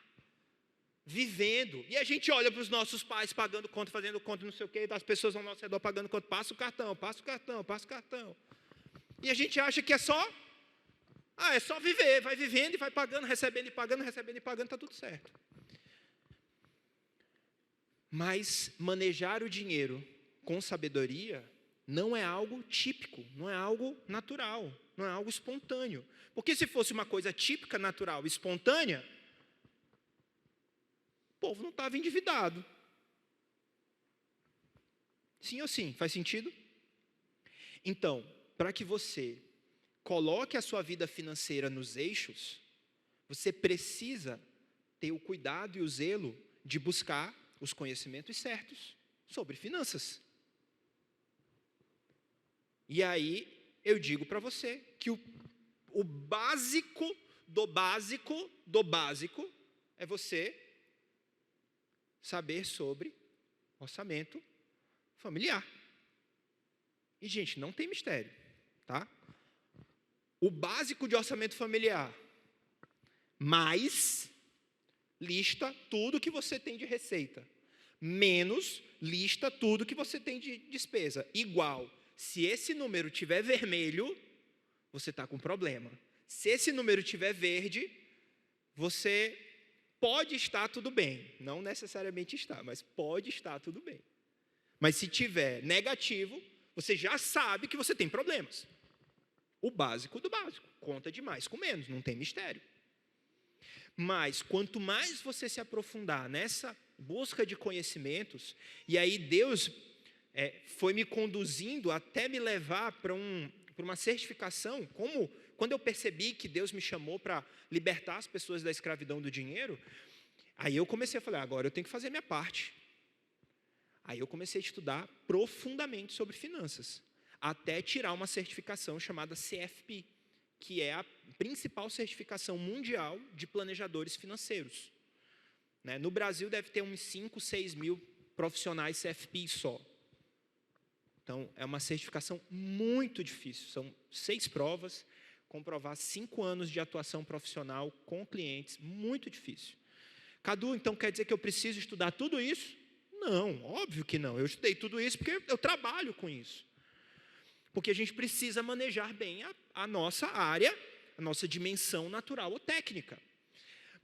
Vivendo. E a gente olha para os nossos pais pagando conta, fazendo conta, não sei o quê, das pessoas ao nosso redor pagando conta, passa o cartão. E a gente acha que é só viver, vai vivendo e vai pagando, recebendo e pagando, está tudo certo. Mas manejar o dinheiro com sabedoria não é algo típico, não é algo natural, não é algo espontâneo. Porque se fosse uma coisa típica, natural, espontânea, o povo não estava endividado. Sim ou sim? Faz sentido? Então, para que você coloque a sua vida financeira nos eixos, você precisa ter o cuidado e o zelo de buscar os conhecimentos certos sobre finanças. E aí, eu digo para você que o básico do básico do básico é você saber sobre orçamento familiar. E, gente, não tem mistério, tá? O básico de orçamento familiar, mais lista tudo que você tem de receita, menos lista tudo que você tem de despesa, igual. Se esse número tiver vermelho, você está com problema. Se esse número tiver verde, você pode estar tudo bem. Não necessariamente está, mas pode estar tudo bem. Mas se tiver negativo, você já sabe que você tem problemas. O básico do básico. Conta de mais com menos, não tem mistério. Mas quanto mais você se aprofundar nessa busca de conhecimentos, e aí Deus foi me conduzindo até me levar para uma certificação, como quando eu percebi que Deus me chamou para libertar as pessoas da escravidão do dinheiro, aí eu comecei a falar, agora eu tenho que fazer a minha parte. Aí eu comecei a estudar profundamente sobre finanças, até tirar uma certificação chamada CFP, que é a principal certificação mundial de planejadores financeiros. No Brasil deve ter uns 5, 6 mil profissionais CFP só. Então, é uma certificação muito difícil. São 6 provas, comprovar 5 anos de atuação profissional com clientes, muito difícil. Cadu, então quer dizer que eu preciso estudar tudo isso? Não, óbvio que não. Eu estudei tudo isso porque eu trabalho com isso. Porque a gente precisa manejar bem a nossa área, a nossa dimensão natural ou técnica.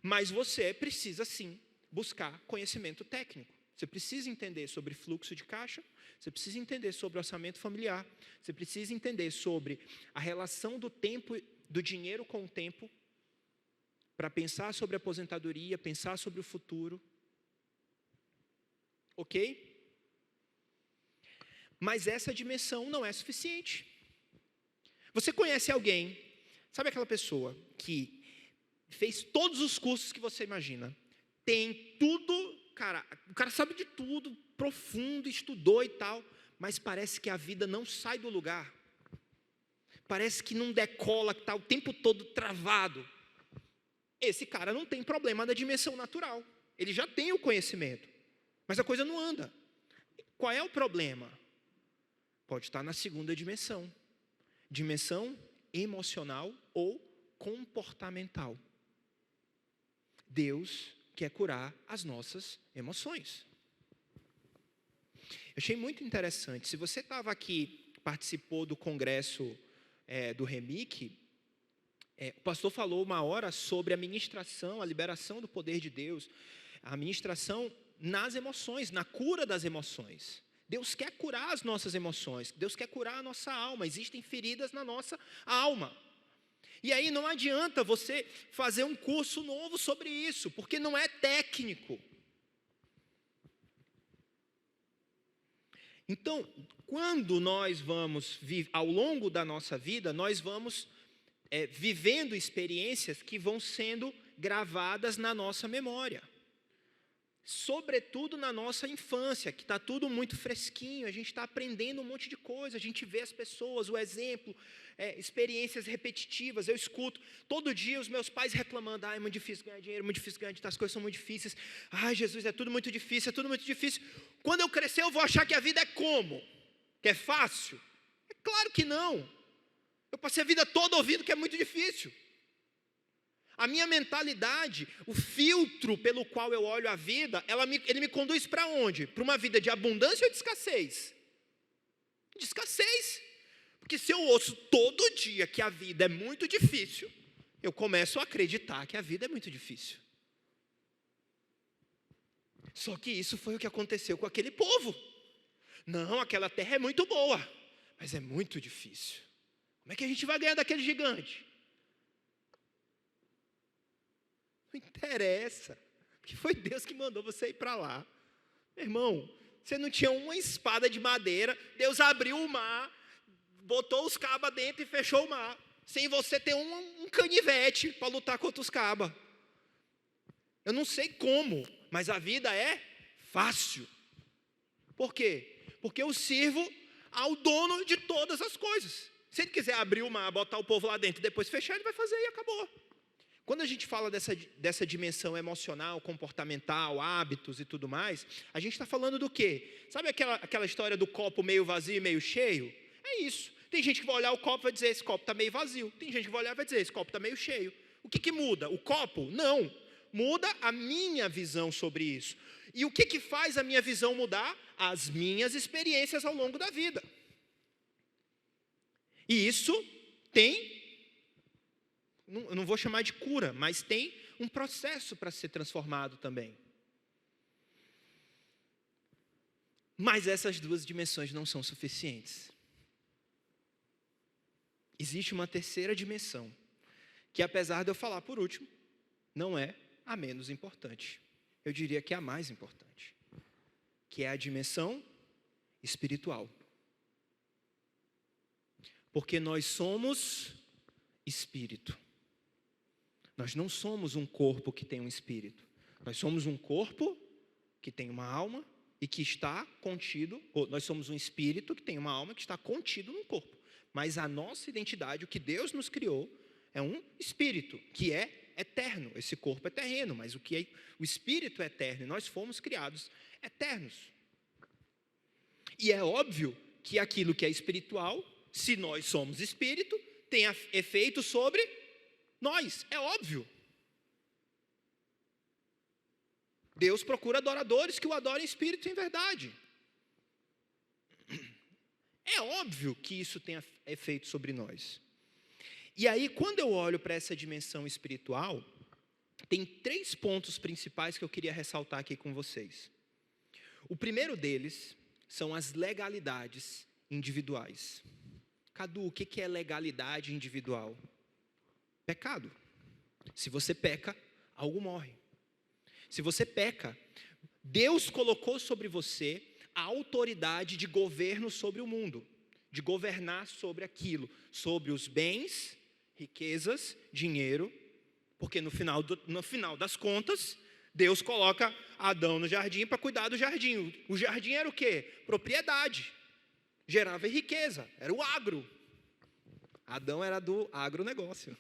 Mas você precisa, sim, buscar conhecimento técnico. Você precisa entender sobre fluxo de caixa, você precisa entender sobre orçamento familiar, você precisa entender sobre a relação do tempo, do dinheiro com o tempo, para pensar sobre a aposentadoria, pensar sobre o futuro. Ok? Mas essa dimensão não é suficiente. Você conhece alguém, sabe aquela pessoa que fez todos os cursos que você imagina, tem tudo, o cara sabe de tudo, profundo, estudou e tal, mas parece que a vida não sai do lugar. Parece que não decola, que está o tempo todo travado. Esse cara não tem problema da dimensão natural. Ele já tem o conhecimento, mas a coisa não anda. Qual é o problema? Pode estar na segunda dimensão. Dimensão emocional ou comportamental. Deus quer curar as nossas emoções. Eu achei muito interessante. Se você estava aqui, participou do congresso do REMIC, o pastor falou uma hora sobre a ministração, a liberação do poder de Deus, a ministração nas emoções, na cura das emoções. Deus quer curar as nossas emoções, Deus quer curar a nossa alma, existem feridas na nossa alma. E aí não adianta você fazer um curso novo sobre isso, porque não é técnico. Então, quando nós vamos, ao longo da nossa vida, nós vamos vivendo experiências que vão sendo gravadas na nossa memória. Sobretudo na nossa infância, que está tudo muito fresquinho, a gente está aprendendo um monte de coisa, a gente vê as pessoas, o exemplo, experiências repetitivas. Eu escuto todo dia os meus pais reclamando: é muito difícil ganhar dinheiro, muito difícil ganhar dinheiro, as coisas são muito difíceis, Jesus, é tudo muito difícil, é tudo muito difícil. Quando eu crescer eu vou achar que a vida é como? Que é fácil? É claro que não. Eu passei a vida toda ouvindo que é muito difícil. A minha mentalidade, o filtro pelo qual eu olho a vida, ele me conduz para onde? Para uma vida de abundância ou de escassez? De escassez. Porque se eu ouço todo dia que a vida é muito difícil, eu começo a acreditar que a vida é muito difícil. Só que isso foi o que aconteceu com aquele povo. Não, aquela terra é muito boa, mas é muito difícil. Como é que a gente vai ganhar daquele gigante? Não interessa, porque foi Deus que mandou você ir para lá. Meu irmão, você não tinha uma espada de madeira, Deus abriu o mar, botou os cabas dentro e fechou o mar, sem você ter um canivete para lutar contra os cabas. Eu não sei como, mas a vida é fácil. Por quê? Porque eu sirvo ao dono de todas as coisas. Se ele quiser abrir o mar, botar o povo lá dentro e depois fechar, ele vai fazer e acabou. Quando a gente fala dessa dimensão emocional, comportamental, hábitos e tudo mais, a gente está falando do quê? Sabe aquela história do copo meio vazio e meio cheio? É isso. Tem gente que vai olhar o copo e vai dizer: esse copo está meio vazio. Tem gente que vai olhar e vai dizer: esse copo está meio cheio. O que muda? O copo? Não. Muda a minha visão sobre isso. E o que faz a minha visão mudar? As minhas experiências ao longo da vida. E isso tem... eu não vou chamar de cura, mas tem um processo para ser transformado também. Mas essas duas dimensões não são suficientes. Existe uma terceira dimensão, que apesar de eu falar por último, não é a menos importante. Eu diria que é a mais importante, que é a dimensão espiritual. Porque nós somos espírito. Nós não somos um corpo que tem um espírito. Nós somos um corpo que tem uma alma e que está contido, ou nós somos um espírito que tem uma alma que está contido num corpo. Mas a nossa identidade, o que Deus nos criou, é um espírito que é eterno. Esse corpo é terreno, mas o espírito é eterno e nós fomos criados eternos. E é óbvio que aquilo que é espiritual, se nós somos espírito, tem efeito sobre nós, é óbvio. Deus procura adoradores que o adorem em espírito e em verdade. É óbvio que isso tem efeito sobre nós. E aí, quando eu olho para essa dimensão espiritual, tem 3 pontos principais que eu queria ressaltar aqui com vocês. O primeiro deles são as legalidades individuais. Cadu, o que é legalidade individual? Pecado. Se você peca, algo morre. Se você peca, Deus colocou sobre você a autoridade de governo sobre o mundo, de governar sobre aquilo, sobre os bens, riquezas, dinheiro, porque no final das contas, Deus coloca Adão no jardim para cuidar do jardim. O jardim era o quê? Propriedade. Gerava riqueza, era o agro. Adão era do agronegócio.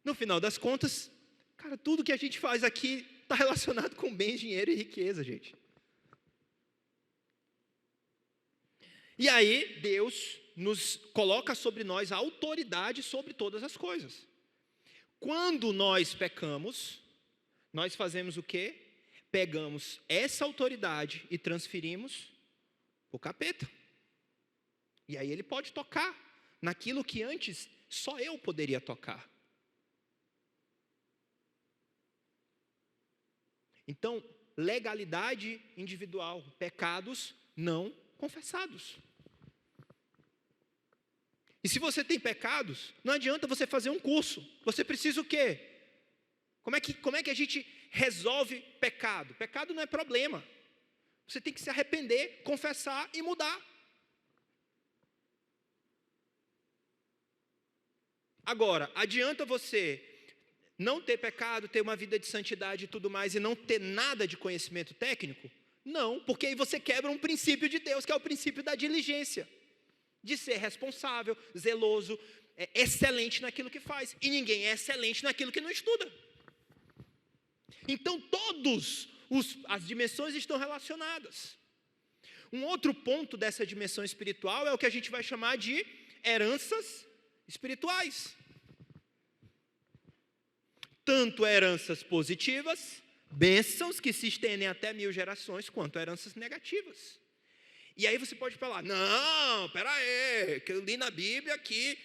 No final das contas, cara, tudo que a gente faz aqui está relacionado com bens, dinheiro e riqueza, gente. E aí Deus nos coloca sobre nós a autoridade sobre todas as coisas. Quando nós pecamos, nós fazemos o quê? Pegamos essa autoridade e transferimos para o capeta. E aí ele pode tocar naquilo que antes só eu poderia tocar. Então, legalidade individual, pecados não confessados. E se você tem pecados, não adianta você fazer um curso. Você precisa o quê? Como é que a gente resolve pecado? Pecado não é problema. Você tem que se arrepender, confessar e mudar. Agora, adianta você não ter pecado, ter uma vida de santidade e tudo mais, e não ter nada de conhecimento técnico? Não, porque aí você quebra um princípio de Deus, que é o princípio da diligência. De ser responsável, zeloso, excelente naquilo que faz. E ninguém é excelente naquilo que não estuda. Então, as dimensões estão relacionadas. Um outro ponto dessa dimensão espiritual é o que a gente vai chamar de heranças espirituais. Tanto heranças positivas, bênçãos que se estendem até 1000 gerações, quanto heranças negativas. E aí você pode falar, não, peraí, que eu li na Bíblia que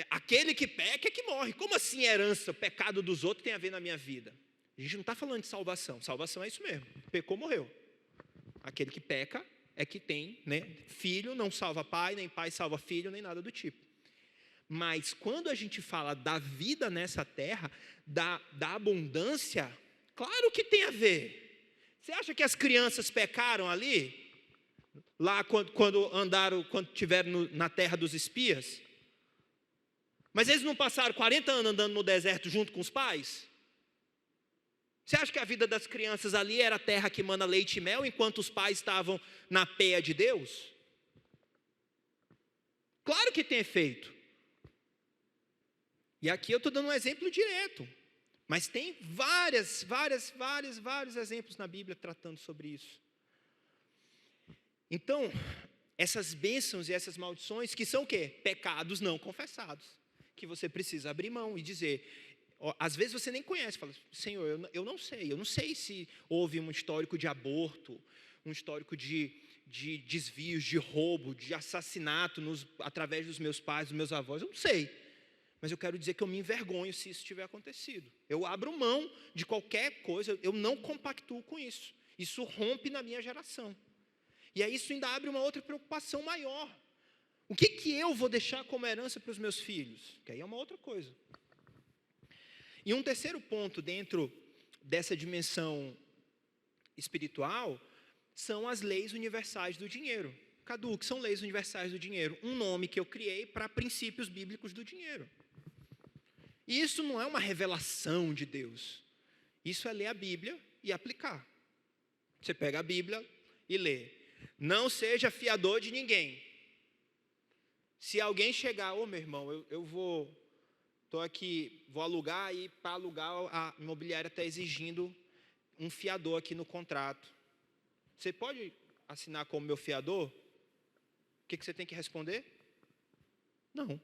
aquele que peca é que morre. Como assim herança, o pecado dos outros tem a ver na minha vida? A gente não está falando de salvação. Salvação é isso mesmo, pecou, morreu. Aquele que peca é que tem, né? Filho não salva pai, nem pai salva filho, nem nada do tipo. Mas quando a gente fala da vida nessa terra, da abundância, claro que tem a ver. Você acha que as crianças pecaram ali? Lá quando estiveram na terra dos espias? Mas eles não passaram 40 anos andando no deserto junto com os pais? Você acha que a vida das crianças ali era a terra que mana leite e mel, enquanto os pais estavam na peia de Deus? Claro que tem efeito. E aqui eu estou dando um exemplo direto. Mas tem vários exemplos na Bíblia tratando sobre isso. Então, essas bênçãos e essas maldições, que são o quê? Pecados não confessados. Que você precisa abrir mão e dizer. Às vezes você nem conhece, fala, Senhor, eu não sei se houve um histórico de aborto, um histórico de desvios, de roubo, de assassinato através dos meus pais, dos meus avós, eu não sei. Mas eu quero dizer que eu me envergonho se isso tiver acontecido. Eu abro mão de qualquer coisa, eu não compactuo com isso. Isso rompe na minha geração. E aí isso ainda abre uma outra preocupação maior. O que eu vou deixar como herança para os meus filhos? Que aí é uma outra coisa. E um terceiro ponto dentro dessa dimensão espiritual são as leis universais do dinheiro. Cadu, o que são leis universais do dinheiro? Um nome que eu criei para princípios bíblicos do dinheiro. E isso não é uma revelação de Deus. Isso é ler a Bíblia e aplicar. Você pega a Bíblia e lê. Não seja fiador de ninguém. Se alguém chegar, meu irmão, estou aqui, vou alugar e para alugar a imobiliária está exigindo um fiador aqui no contrato. Você pode assinar como meu fiador? O que você tem que responder? Não.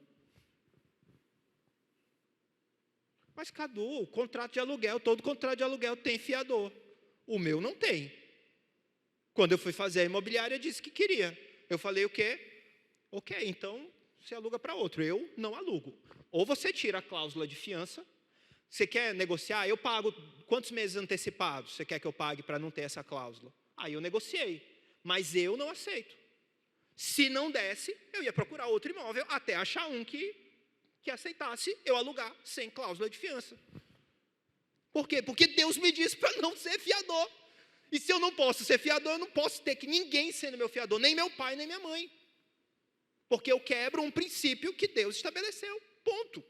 Mas Cadu, o contrato de aluguel, todo contrato de aluguel tem fiador. O meu não tem. Quando eu fui fazer a imobiliária, disse que queria. Eu falei o quê? Ok, então você aluga para outro. Eu não alugo. Ou você tira a cláusula de fiança. Você quer negociar? Eu pago quantos meses antecipados você quer que eu pague para não ter essa cláusula? Aí eu negociei. Mas eu não aceito. Se não desse, eu ia procurar outro imóvel até achar um que aceitasse eu alugar sem cláusula de fiança. Por quê? Porque Deus me disse para não ser fiador. E se eu não posso ser fiador, eu não posso ter que ninguém sendo meu fiador, nem meu pai, nem minha mãe. Porque eu quebro um princípio que Deus estabeleceu. Ponto.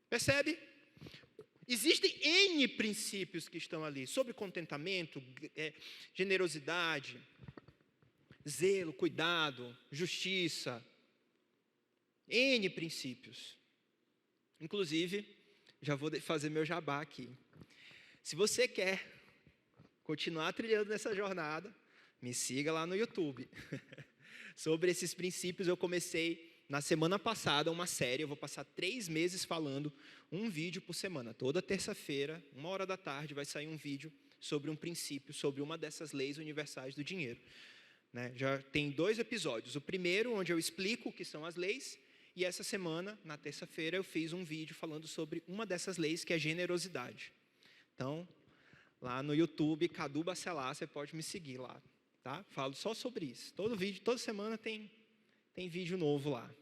Percebe? Existem N princípios que estão ali, sobre contentamento, generosidade, zelo, cuidado, justiça. N princípios. Inclusive, já vou fazer meu jabá aqui. Se você quer continuar trilhando nessa jornada, Me siga lá no YouTube. Sobre esses princípios, eu comecei na semana passada uma série. Eu vou passar 3 meses falando um vídeo por semana. Toda terça-feira, 1h da tarde, vai sair um vídeo sobre um princípio, sobre uma dessas leis universais do dinheiro. Né? Já tem 2 episódios. O primeiro, onde eu explico o que são as leis. E essa semana, na terça-feira, eu fiz um vídeo falando sobre uma dessas leis, que é a generosidade. Então, lá no YouTube, Cadu Bacelar, você pode me seguir lá. Tá? Falo só sobre isso. Todo vídeo, toda semana tem vídeo novo lá.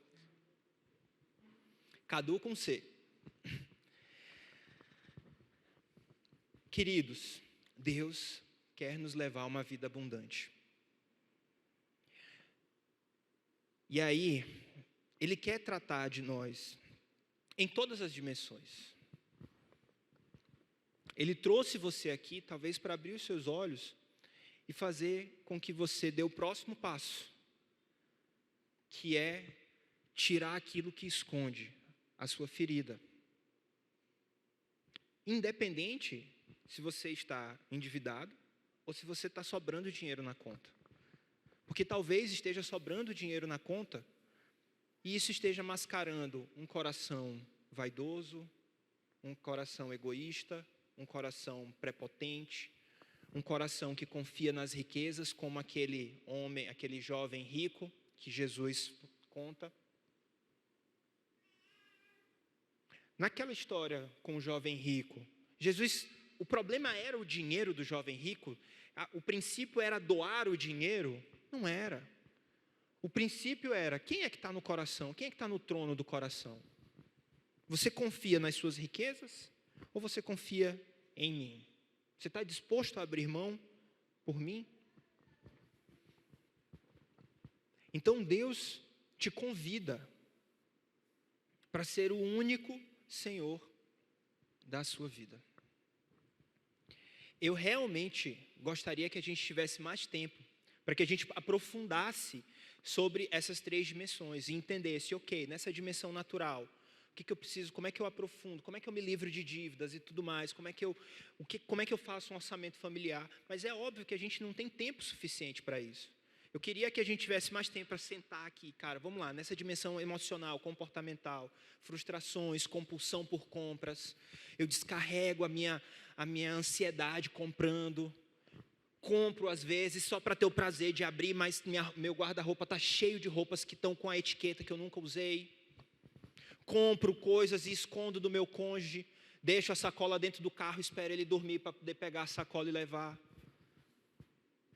Cadu com C. Queridos, Deus quer nos levar a uma vida abundante. E aí, Ele quer tratar de nós em todas as dimensões. Ele trouxe você aqui, talvez, para abrir os seus olhos e fazer com que você dê o próximo passo, que é tirar aquilo que esconde a sua ferida. Independente se você está endividado ou se você está sobrando dinheiro na conta. Porque talvez esteja sobrando dinheiro na conta e isso esteja mascarando um coração vaidoso, um coração egoísta, um coração prepotente, um coração que confia nas riquezas, como aquele homem, aquele jovem rico que Jesus conta. Naquela história com o jovem rico, o problema era o dinheiro do jovem rico? O princípio era doar o dinheiro? Não era. O princípio era, quem é que está no coração? Quem é que está no trono do coração? Você confia nas suas riquezas ou você confia em mim? Você está disposto a abrir mão por mim? Então Deus te convida para ser o único Senhor da sua vida. Eu realmente gostaria que a gente tivesse mais tempo para que a gente aprofundasse sobre essas 3 dimensões e entendesse, ok, nessa dimensão natural, o que eu preciso, como é que eu aprofundo, como é que eu me livro de dívidas e tudo mais, como é que eu faço um orçamento familiar. Mas é óbvio que a gente não tem tempo suficiente para isso. Eu queria que a gente tivesse mais tempo para sentar aqui, cara, vamos lá, nessa dimensão emocional, comportamental, frustrações, compulsão por compras. Eu descarrego a minha ansiedade comprando. Compro às vezes só para ter o prazer de abrir, mas meu guarda-roupa está cheio de roupas que estão com a etiqueta que eu nunca usei. Compro coisas e escondo do meu cônjuge, deixo a sacola dentro do carro, espero ele dormir para poder pegar a sacola e levar.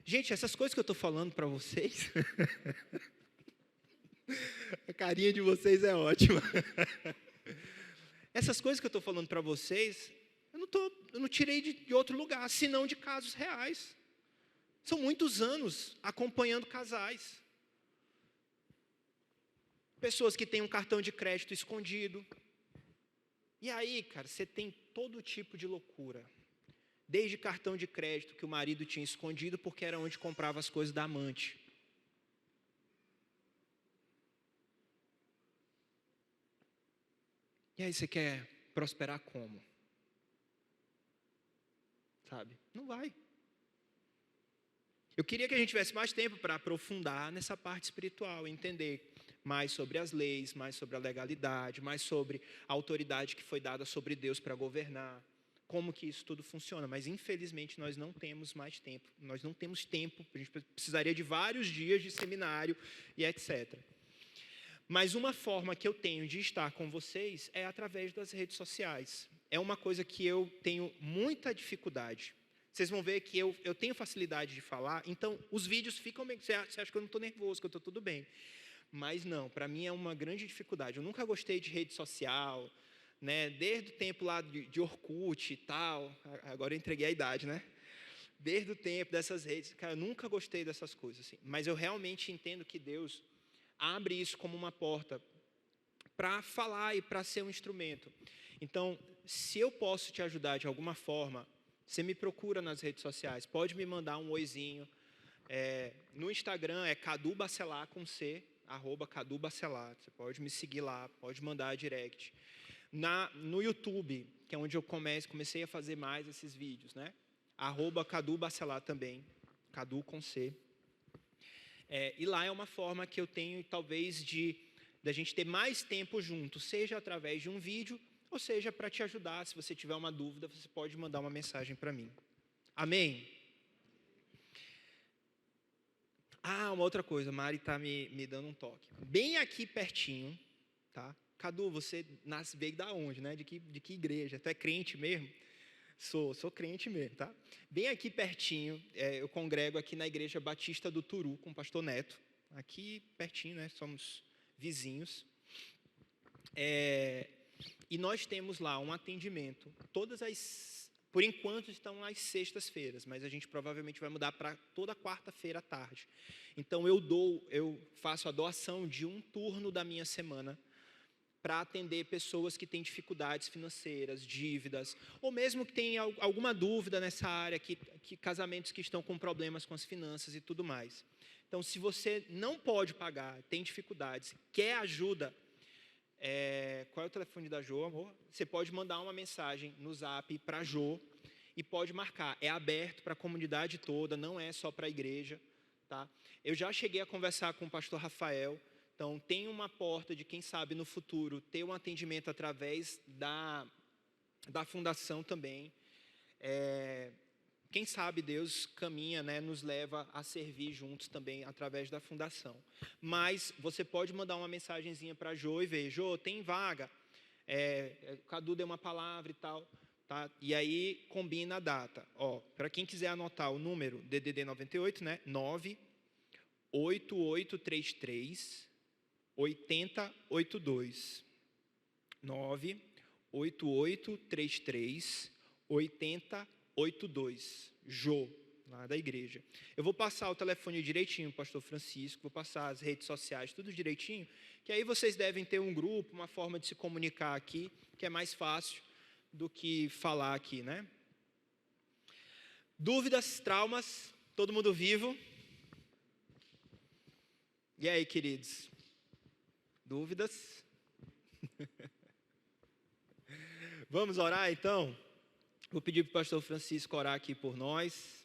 Gente, essas coisas que eu estou falando para vocês, a carinha de vocês é ótima. Essas coisas que eu estou falando para vocês, eu não tirei de outro lugar, senão de casos reais. São muitos anos acompanhando casais. Pessoas que têm um cartão de crédito escondido. E aí, cara, você tem todo tipo de loucura. Desde cartão de crédito que o marido tinha escondido porque era onde comprava as coisas da amante. E aí você quer prosperar como? Sabe? Não vai. Eu queria que a gente tivesse mais tempo para aprofundar nessa parte espiritual, entender mais sobre as leis, mais sobre a legalidade, mais sobre a autoridade que foi dada sobre Deus para governar, como que isso tudo funciona. Mas, infelizmente, nós não temos mais tempo. Nós não temos tempo, a gente precisaria de vários dias de seminário e etc. Mas uma forma que eu tenho de estar com vocês é através das redes sociais. É uma coisa que eu tenho muita dificuldade. Vocês vão ver que eu tenho facilidade de falar, então os vídeos ficam bem. Você acha que eu não estou nervoso, que eu estou tudo bem. Mas não, para mim é uma grande dificuldade. Eu nunca gostei de rede social, né? Desde o tempo lá de Orkut e tal. Agora eu entreguei a idade, né? Desde o tempo dessas redes, cara, eu nunca gostei dessas coisas. Assim. Mas eu realmente entendo que Deus abre isso como uma porta para falar e para ser um instrumento. Então, se eu posso te ajudar de alguma forma, você me procura nas redes sociais, pode me mandar um oizinho. No Instagram é Cadu Bacelar com C, @Cadu Bacelar. Você pode me seguir lá, pode mandar direct. No YouTube, que é onde eu comecei a fazer mais esses vídeos, né? @Cadu Bacelar também, Cadu com C. E lá é uma forma que eu tenho, talvez, da gente ter mais tempo junto, seja através de um vídeo, ou seja, para te ajudar. Se você tiver uma dúvida, você pode mandar uma mensagem para mim. Amém? Uma outra coisa, a Mari está me dando um toque. Bem aqui pertinho, tá? Cadu, você veio da onde, né? De que igreja? Tu é crente mesmo? Sou crente mesmo, tá? Bem aqui pertinho, eu congrego aqui na Igreja Batista do Turu, com o pastor Neto. Aqui pertinho, né? Somos vizinhos. E nós temos lá um atendimento, por enquanto estão às sextas-feiras, mas a gente provavelmente vai mudar para toda quarta-feira à tarde. Então eu faço a doação de um turno da minha semana para atender pessoas que têm dificuldades financeiras, dívidas, ou mesmo que tenham alguma dúvida nessa área, que casamentos que estão com problemas com as finanças e tudo mais. Então, se você não pode pagar, tem dificuldades, quer ajuda, qual é o telefone da Jo, amor? Você pode mandar uma mensagem no Zap para a Jo e pode marcar. É aberto para a comunidade toda, não é só para a igreja. Tá? Eu já cheguei a conversar com o pastor Rafael. Então, tem uma porta de, quem sabe, no futuro, ter um atendimento através da fundação também. Quem sabe Deus caminha, né, nos leva a servir juntos também através da fundação. Mas você pode mandar uma mensagenzinha para a Jo e ver, Jo, tem vaga? Cadu deu uma palavra e tal. Tá? E aí, combina a data. Para quem quiser anotar o número, DDD 98, né, 98833 8082 98833 8082 Jo, lá da igreja. Eu vou passar o telefone direitinho, pastor Francisco, vou passar as redes sociais, tudo direitinho, que aí vocês devem ter um grupo, uma forma de se comunicar aqui, que é mais fácil do que falar aqui, né? Dúvidas, traumas, todo mundo vivo? E aí, queridos? Dúvidas? Vamos orar, então? Vou pedir para o pastor Francisco orar aqui por nós.